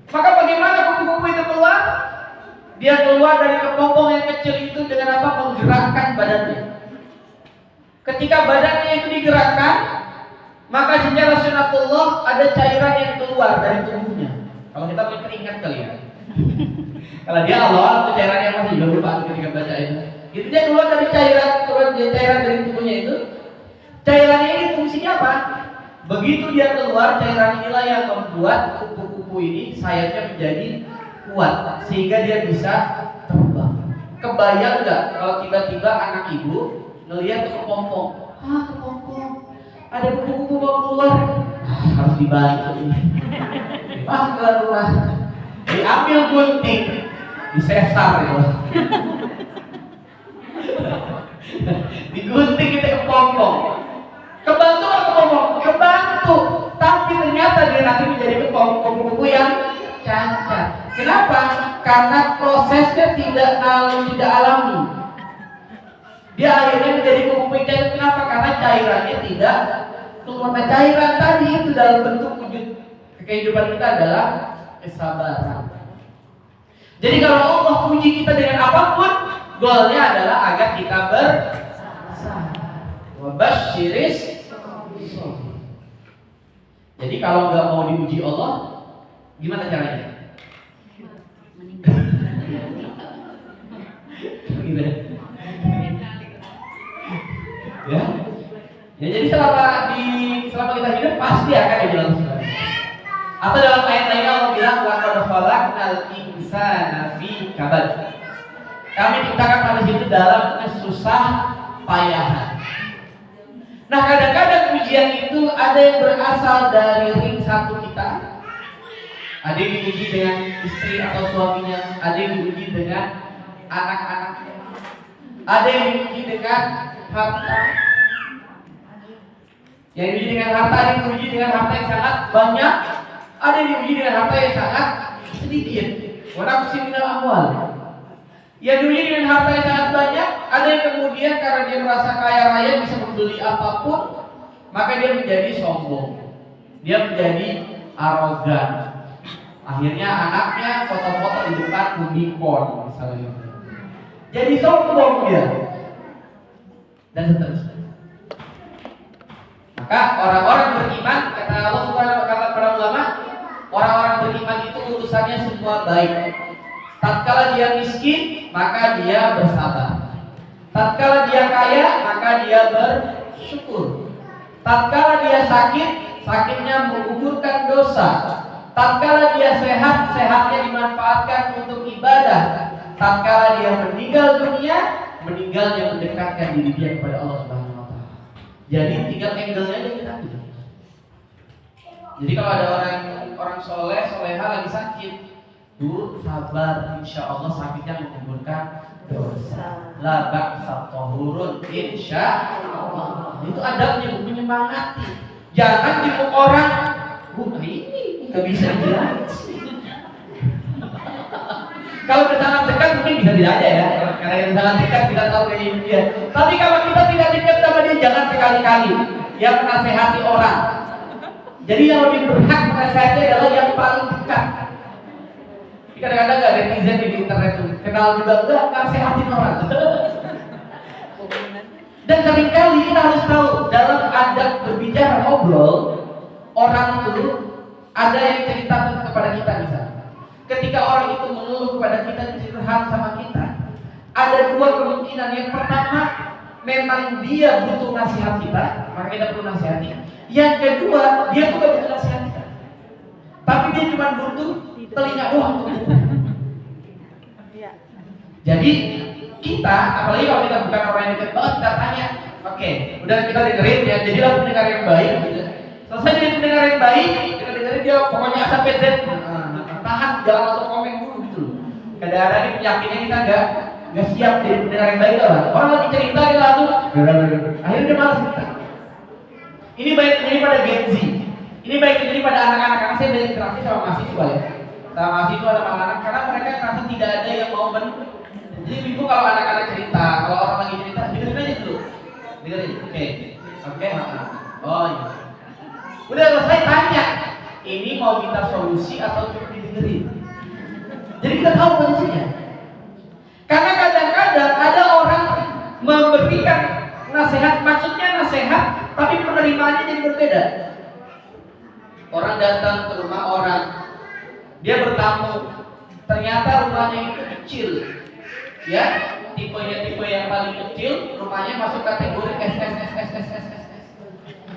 Maka bagaimana kupu-kupu itu keluar? Dia keluar dari kepompong yang kecil itu dengan apa? Menggerakkan badannya. Ketika badannya itu digerakkan, maka secara sunatullah ada cairan yang keluar dari tubuhnya. Kalau kita punya keringat kali ya. Kalau dia awal cairannya masih juga lupa ketika baca itu. Itu dia keluar dari cairan dari tubuhnya itu. Cairannya ini fungsinya apa? Begitu dia keluar, cairan inilah yang membuat kupu-kupu ini sayapnya menjadi kuat sehingga dia bisa terbang. Kebayang nggak kalau tiba-tiba anak ibu ngelihat ke kepompong, kepompong, ada kupu-kupu mau keluar, harus dibantu ini. Keluar, diambil gunting, disesar ya. Digunting kita kepompong. Kebantu atau kepompong? Kebantu. Tapi ternyata dia nanti menjadi kupu-kupu yang cacat. Kenapa? Karena prosesnya tidak alami. Dia akhirnya menjadi kupu-kupu yang cacat. Kenapa? Karena cairannya tidak keluar. Nah, cairan tadi itu dalam bentuk wujud kehidupan kita adalah kesabaran. Jadi kalau Allah uji kita dengan apapun, goalnya adalah agar kita bersabar. Wabasyiris. Jadi kalau nggak mau diuji Allah, gimana caranya? Ya, ya jadi selama kita hidup pasti akan ada jalan keluar. Atau dalam ayat lain Allah bilang laqad khalaqnal insana fi kabad. Kami ciptakan manusia itu dalam kesusah payahan. Nah, kadang-kadang ujian itu ada yang berasal dari ring satu kita. Ada yang diuji dengan istri atau suaminya, ada yang diuji dengan anak-anaknya, ada yang diuji dengan harta. Yang diuji dengan harta, ada yang diuji dengan harta yang sangat banyak, ada yang diuji dengan harta yang sangat sedikit. Wa naqsim minal amwal. Yang diuji dengan harta yang sangat banyak, ada yang kemudian karena dia merasa kaya raya bisa membeli apapun, maka dia menjadi sombong, dia menjadi arogan. Akhirnya anaknya foto-foto di depan Rubicon misalnya, jadi sombong dia, dan seterusnya. Maka orang-orang beriman, kata Allah Subhanahu wa taala para ulama, orang-orang beriman itu urusannya semua baik. Tatkala dia miskin, maka dia bersabar. Tatkala dia kaya, maka dia bersyukur. Tatkala dia sakit, sakitnya menggugurkan dosa. Tatkala dia sehat, sehatnya dimanfaatkan untuk ibadah. Tatkala dia meninggal dunia, meninggalnya mendekatkan diri dia kepada Allah Subhanahu wa taala. Jadi tinggal angle-nya aja kita ambil. Jadi kalau ada orang soleh, soleha lagi sakit, Bu, sabar, insya Allah sakitnya menggugurkan dosa. La ba'sa tahurun insya Allah. Itu adabnya, Bu, menyemangati. Jangan tipu orang, Bu, ini nggak bisa bilang. Kalau kita sangat dekat mungkin bisa bilang aja ya. Karena kita sangat dekat kita tahu kayak dia. Tapi kalau kita tidak dekat sama dia, jangan sekali-kali yang menasehati orang. Jadi yang lebih berhak menasehati adalah yang paling dekat. Kadang-kadang nggak netizen di internet tuh kenal juga enggak nasehatin orang. Dan seringkali kita harus tahu dalam adab berbicara ngobrol, orang itu ada yang cerita kepada kita misalnya. Ketika orang itu mengeluh kepada kita, curhat sama kita, ada dua kemungkinan. Yang pertama, memang dia butuh nasihat kita, maka kita perlu nasihati. Yang kedua, dia juga butuh nasihat kita, tapi dia cuma butuh telinga doang. Jadi kita, apalagi kalau kita bukan orang yang dekat banget, kita tanya, oke, udah kita dengerin ya, jadilah pendengar yang baik gitu. Selesai jadi pendengar yang baik, kita dengerin dia pokoknya A sampai Z. Tahan, jangan langsung komen dulu gitu loh. Kadang-kadang ini yakinnya kita nggak siap jadi pendengar yang baik lah. Orang lagi cerita kita langsung, akhirnya dia malas cerita. Ini baik terjadi pada Gen Z. Ini baik terjadi pada anak-anak, karena saya banyak interaksi sama mahasiswa ya. Sama mahasiswa, sama anak-anak, karena mereka merasa tidak ada yang mau jadi ibu kalau anak-anak cerita, kalau orang lagi cerita, dengerin aja dulu. Dengerin, oke, oh iya. Udah selesai tanya, ini mau minta solusi atau cuma didengerin? Jadi kita tahu posisinya. Karena kadang-kadang ada orang memberikan nasihat, maksudnya nasihat, tapi penerimaannya jadi berbeda. Orang datang ke rumah orang, dia bertamu, ternyata rumahnya itu kecil, ya, tipenya tipe yang paling kecil, rumahnya masuk kategori SSSSSSS.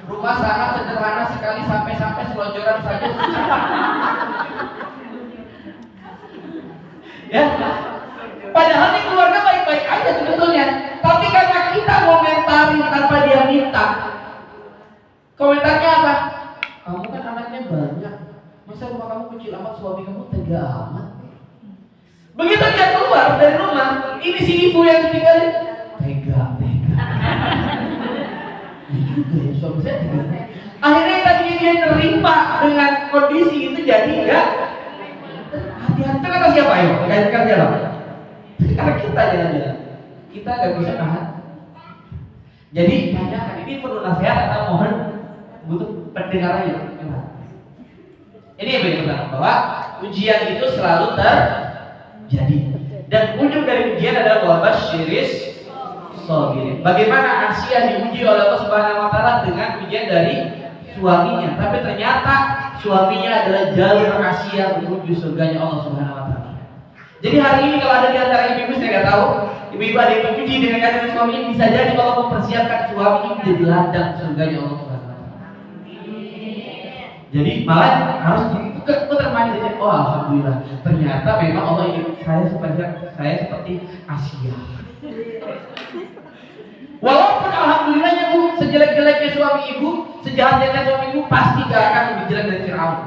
Rumah sangat sederhana sekali sampai selonjoran saja. Ya, padahal di keluarga baik-baik aja sebetulnya, tapi karena kita komentarin tanpa dia minta, komentarnya apa? Kamu kan anaknya banyak, masa rumah kamu kecil amat, suami kamu tega amat. Begitu dia keluar dari rumah, ini si ibu yang tinggalin tega. Ini juga ya, suami saya tega. Akhirnya tadinya dia terima dengan kondisi itu, jadi enggak hati-hati. Itu kata siapa ya? Kata siapa? Karena kita jalan-jalan, kita nggak bisa tahan. Jadi tanyakan, ini perlu nasihat atau mohon butuh pendengar aja. Ini yang benar, bahwa ujian itu selalu terjadi, dan ujung dari ujian adalah wabasyiris sabirin. Bagaimana Asia diuji oleh Allah Subhanahu wa taala dengan ujian dari suaminya, tapi ternyata suaminya adalah jalur Asia menuju surganya Allah Subhanahu wa taala. Jadi hari ini kalau ada di antara ibu-ibu, saya nggak tahu, ibu-ibu ada yang diuji dengan kehadiran suaminya, bisa jadi kalau mempersiapkan suaminya menjadi ladang surganya Allah Subhanahu wa taala. Jadi malah harus termanjanya, oh alhamdulillah, ternyata memang Allah ingin saya seperti Asia. Walaupun alhamdulillahnya bu, sejelek-jeleknya suami ibu, sejahat-jahatnya suami ibu, pasti gak akan lebih jelek dari Firaun.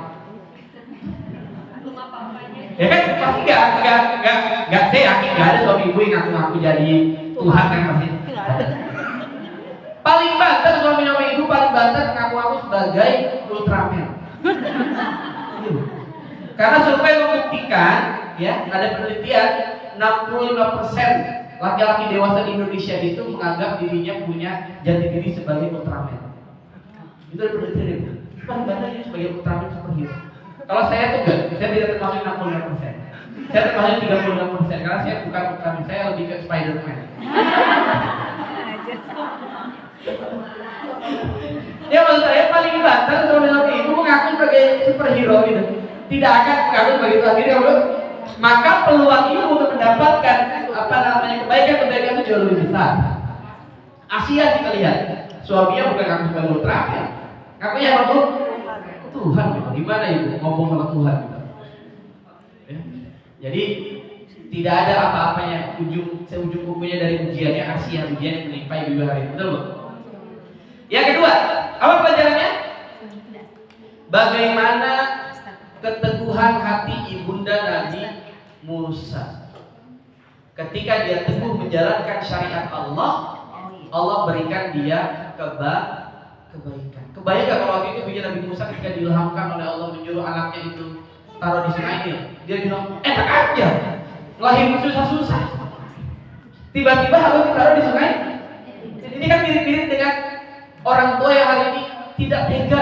Ya kan pasti gak, saya yakin gak ada suami ibu yang ngaku-ngaku jadi Tuhan kan pasti. Paling banter suami ibu, paling banter ngaku-ngaku sebagai Ultraman. Karena survei membuktikan, ya, ada penelitian 65% laki-laki dewasa di Indonesia itu menganggap dirinya punya jati diri sebagai Ultraman. Itu ada penelitian itu. Paling banyak sebagai Ultraman superhero. Kalau saya tuh enggak, saya tidak termasuk 65%. Saya termasuk 35% karena saya bukan Ultraman, saya lebih ke Spider-Man. Ya maksud saya paling banter suami itu mengaku sebagai superhero gitu. Tidak akan mengaku sebagai superhero. Maka peluang ibu untuk mendapatkan kebaikan itu jauh lebih besar. Asia kita lihat, suaminya bukan ngaku sebagai Ultraman, ngakunya apa? Tuhan. Gimana ibu ngomong sama Tuhan? Ya. Jadi tidak ada apa-apanya seujung kukunya dari ujiannya Asia, ujian yang menimpa ibu hari ini, betul bu? Yang kedua, apa pelajarannya? Bagaimana keteguhan hati ibunda Nabi Musa ketika dia teguh menjalankan syariat Allah, Allah berikan dia kebaikan. Kebayang gak kalau waktu itu begini Nabi Musa ketika diilhamkan oleh Allah menyuruh anaknya itu taruh di sungai Nil, dia bilang enak aja, lahir susah-susah, tiba-tiba harus ditaruh di sungai. Ini kan mirip-mirip dengan orang tua yang hari ini tidak tega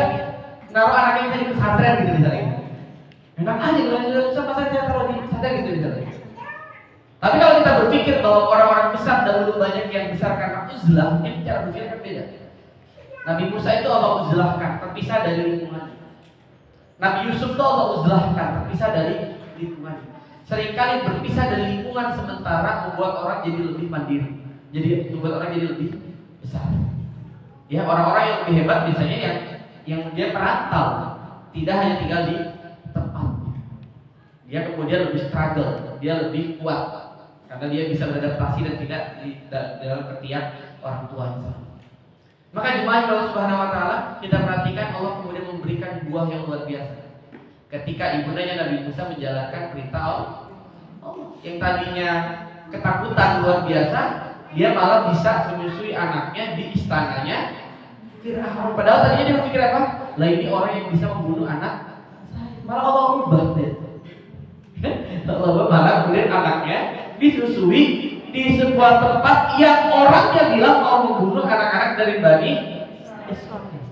naruh anaknya di pesantren gitu misalnya. Enak aja kalau susah masa saya taruh di pesantren gitu misalnya. Tapi kalau kita berpikir bahwa orang-orang besar dahulu banyak yang besar karena uzlah, ini cara berpikir kan beda. Nabi Musa itu Allah uzlahkan, terpisah dari lingkungan. Nabi Yusuf itu Allah uzlahkan, terpisah dari lingkungan. Seringkali berpisah dari lingkungan sementara membuat orang jadi lebih mandiri, jadi membuat orang jadi lebih besar. Ya, orang-orang yang lebih hebat biasanya yang dia perantau, tidak hanya tinggal di tempat. Dia kemudian lebih struggle, dia lebih kuat. karena dia bisa beradaptasi dan tidak di dalam ketiak orang tuanya. Maka jemaah Allah Subhanahu wa taala, kita perhatikan Allah kemudian memberikan buah yang luar biasa. Ketika ibundanya Nabi Musa menjalankan perintah Allah, yang tadinya ketakutan luar biasa, dia malah bisa menyusui anaknya di istananya Fir'aun. Padahal tadinya dia berpikir apa? Lah ini orang yang bisa membunuh anak. Malah Allah ubah deh. Allah malah kemudian anaknya disusui di sebuah tempat yang orangnya bilang mau membunuh anak-anak dari Bani Israil.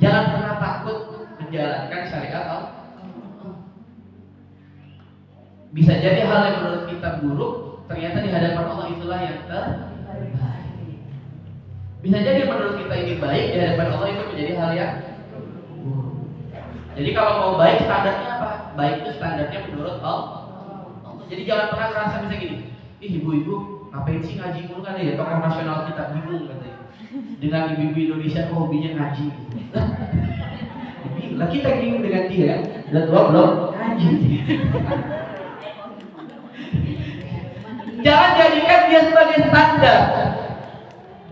Jangan pernah takut menjalankan syariat Allah. Bisa jadi hal yang menurut kita buruk, ternyata di hadapan Allah itulah yang terbaik. Bisa jadi menurut kita ini baik, di hadapan Allah itu menjadi hal yang buruk. Jadi kalau mau baik standarnya apa? Baik itu standarnya menurut Allah. Jadi jangan pernah merasa bisa gini, ih ibu-ibu ngapain sih ngaji mulu, kan ya tokoh nasional kita bingung katanya. Dengan ibu-ibu Indonesia kok hobinya ngaji. Lah kita bingung dengan dia, dan tua belum ngaji. Jangan jadikan dia sebagai standar.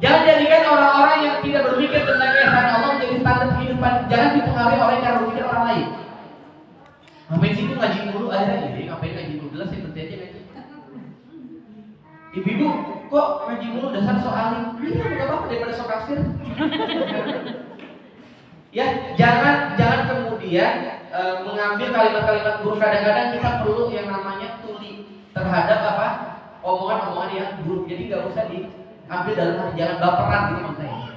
Jangan jadikan orang-orang yang tidak berpikir tentang keesaan Allah menjadi standar kehidupan. Jangan dipengaruhi oleh cara berpikir orang lain. Ngapain sih itu ngaji mulu, akhirnya ini ngapain ngaji mulu, jelas seperti aja ngaji. Ibu-ibu kok ngaji mulu dasar soalim? Iya bukan apa-apa daripada sok kafir. Ya jangan kemudian mengambil kalimat-kalimat buruk. Kadang-kadang kita perlu yang namanya tuli terhadap apa omongan-omongan yang buruk. Jadi nggak usah diambil dalam hati, jangan baperan gitu maksudnya.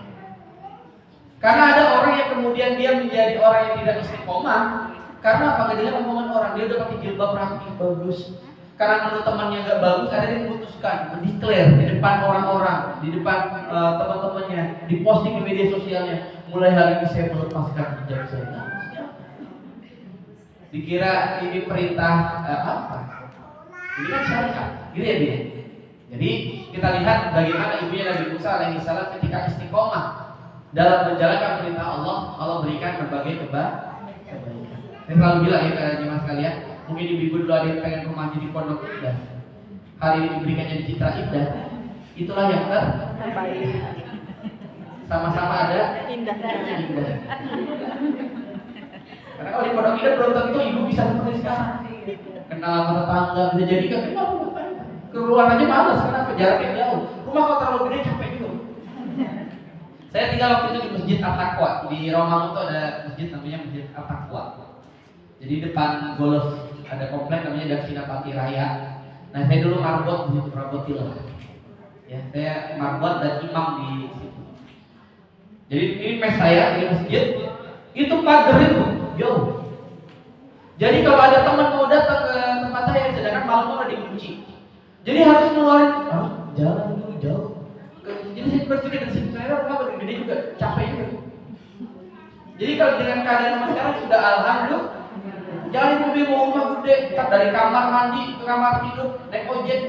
Karena ada orang yang kemudian dia menjadi orang yang tidak istiqomah. Karena apa? Dengan omongan orang, dia udah pakai jilbab rapi bagus. Karena menurut temannya nggak bagus, ada dia memutuskan, mendeklar di depan orang-orang, di depan teman-temannya, diposting di media sosialnya. Mulai hari ini saya melepaskan hijab saya. Dikira ini perintah apa? Ini kan syariat, gitu ya dia. Jadi kita lihat bagaimana ibunya Nabi Musa alaihissalam ketika istiqomah dalam menjalankan perintah Allah, Allah berikan berbagai kebaikan. Saya selalu bilang ya jemaah sekalian, mungkin ibu-ibu dulu ada yang pengen rumahnya di Pondok Indah, hari ini diberikannya di Citra Indah, itulah yang terbaik. Sama-sama ada indah. Karena kalau di Pondok Indah belum tentu ibu bisa seperti sekarang. Kenal sama tetangga, bisa jadi kan kenal sama tetangga. Keluar aja malas karena jaraknya jauh. Rumah kalau terlalu gede capek juga. Saya tinggal waktu itu di Masjid At-Taqwa di Romangun, itu ada masjid namanya Masjid At-Taqwa. Jadi depan golf ada komplek namanya Daksina Pati Raya. Nah saya dulu marbot di situ, marbotil. Ya saya marbot dan imam di situ. Jadi ini mes saya di masjid itu pagar itu jauh. Jadi kalau ada teman mau datang ke tempat saya, sedangkan malam udah dikunci. Jadi harus ngeluarin, harus jalan dulu jauh. Jadi saya berpikir dari sini, saya rumah gede juga, capek juga. Jadi kalau dengan keadaan rumah sekarang sudah alhamdulillah, jangan ibu mau rumah gede, tak dari kamar mandi ke kamar tidur, naik ojek.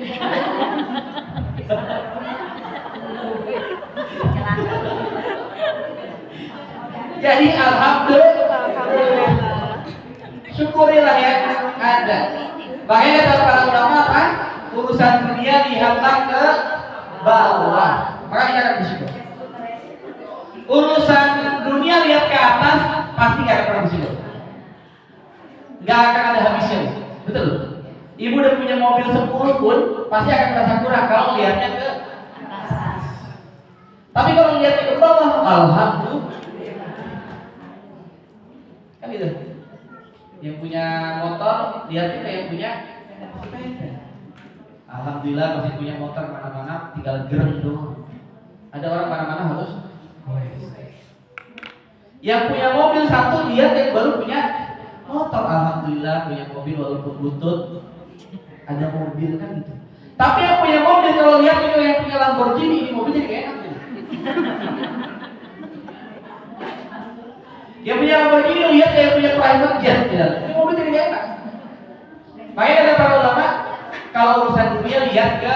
Jadi alhamdulillah, syukurilah ya ada. Makanya kata para ulama kan, urusan dunia lihatlah ke bawah. Maka kita akan bersyukur. Urusan dunia lihat ke atas, pasti gak akan bersyukur. Gak akan ada habisnya, betul? Ibu udah punya mobil 10 pun pasti akan merasa kurang kalau lihatnya ke atas. Tapi kalau lihatnya ke bawah, alhamdulillah. Kan gitu. Yang punya motor lihatnya kayak yang punya sepeda. Alhamdulillah masih punya motor mana-mana, tinggal gereng doang. Ada orang mana-mana harus yang punya mobil satu lihat yang baru punya motor. Alhamdulillah punya mobil walaupun butut, ada mobil kan gitu. Tapi yang punya mobil kalau lihat itu yang punya Lamborghini, ini mobil jadi enak gitu. Yang punya Lamborghini lihat yang punya private jet, ya. Ini mobil jadi enak. Makanya kata para ulama, kalau urusan dunia lihat ke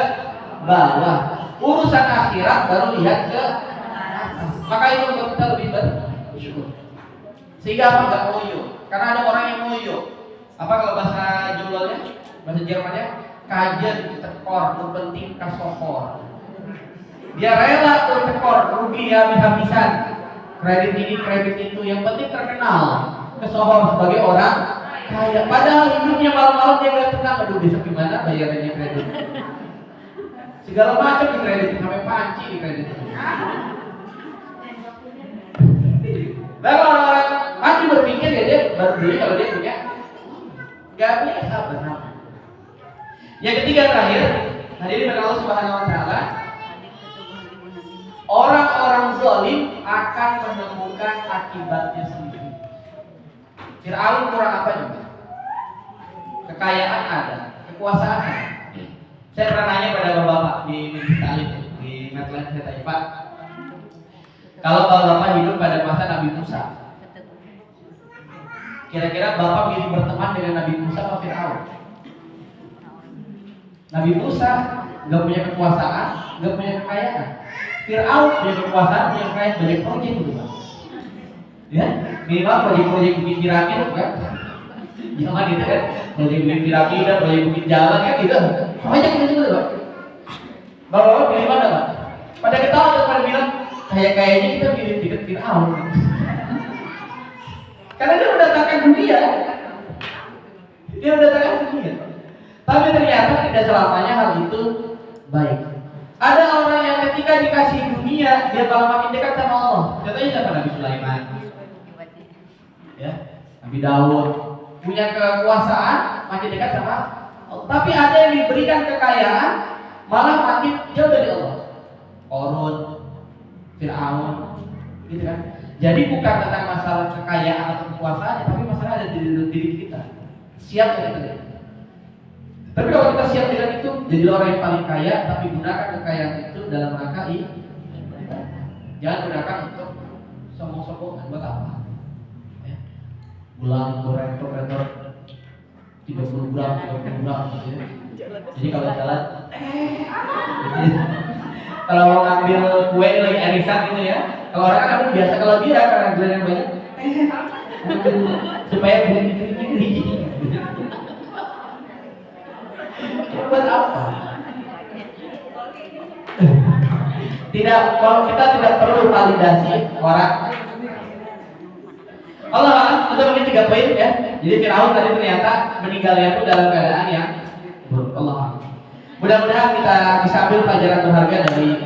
bawah, urusan akhirat baru lihat ke atas. Maka itu untuk kita lebih bersyukur. Sehingga apa? Enggak ngoyo. Karena ada orang yang ngoyo. Apa kalau bahasa Jawanya, bahasa Jermannya, kajian tekor, nu penting kasohor. Dia rela tuh tekor, rugi habis-habisan. Kredit ini, kredit itu, yang penting terkenal. Kesohor sebagai orang kaya. Padahal hidupnya malam-malam dia nggak tenang. Aduh, besok gimana bayarannya kredit? Segala macam di kredit, sampai panci di kredit. Lalu orang-orang mati berpikir ya dia baru beli kalau dia punya. Gak punya sabar. Yang ketiga terakhir, hadirin dari Allah Subhanahu Wa Taala, orang-orang zalim akan menemukan akibatnya sendiri. Fir'aun kurang apa juga? Kekayaan ada, kekuasaan ada. Saya pernah nanya pada bapak-bapak di Meditali, di Medland, saya tanya, Pak, kalau bapak hidup pada masa Nabi Musa, kira-kira bapak pilih berteman dengan Nabi Musa atau Fir'aun? Nabi Musa nggak punya kekuasaan, nggak punya kekayaan. Fir'aun punya kekuasaan, punya kekayaan, banyak proyek gitu Pak. Ya, minimal proyek-proyek bikin piramid kan? Jangan gitu kan? Proyek bikin piramid, proyek bikin jalan kan gitu. Banyak gitu Pak. Bapak pilih mana Pak? Pada ketawa dan pada bilang kayaknya kita pilih deket Fir'aun. Karena dia mendatangkan dunia. Dia mendatangkan dunia. Tapi ternyata tidak selamanya hal itu baik. Ada orang yang ketika dikasih dunia, dia malah makin dekat sama Allah. Contohnya siapa? Nabi Sulaiman, ya, Nabi Daud, punya kekuasaan, makin dekat sama Allah. Tapi ada yang diberikan kekayaan, malah makin jauh dari Allah. Qarun, Fir'aun, gitu kan? Jadi bukan tentang masalah kekayaan atau kekuasaan, tapi masalah ada di diri kita. Siap kita tidak? Tapi kalau kita siap dengan itu, jadi orang yang paling kaya, tapi gunakan kekayaan itu dalam rangka ibadah. Jangan gunakan untuk sombong-sombongan. Buat apa? Ya. Ulang goreng kotor 30 gram, 30 gram gitu ya. Jadi kalau jalan, kalau mau ngambil kue lagi arisan gitu ya. Kalau orang kan biasa, kalau dia karena gula yang banyak, supaya begini. Buat apa? Tidak, kalau kita tidak perlu validasi orang. Allah untuk ini 3 poin ya. Jadi Firaun tadi ternyata meninggalnya itu dalam keadaan yang buruk. Allah. Mudah-mudahan kita bisa ambil pelajaran berharga dari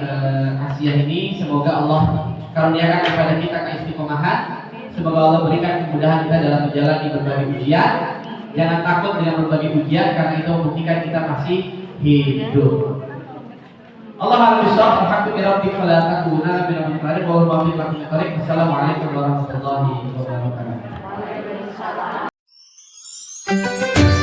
Asia ini. Semoga Allah karuniakan kepada kita keistiqomahan. Semoga Allah berikan kemudahan kita dalam menjalani berbagai ujian. Jangan takut dengan berbagai ujian, karena itu membuktikan kita masih hidup. Allah harus alhamdulillah fala takuna min al-muqarrib wa huwa min al-muqarrib. Assalamualaikum warahmatullahi wabarakatuh.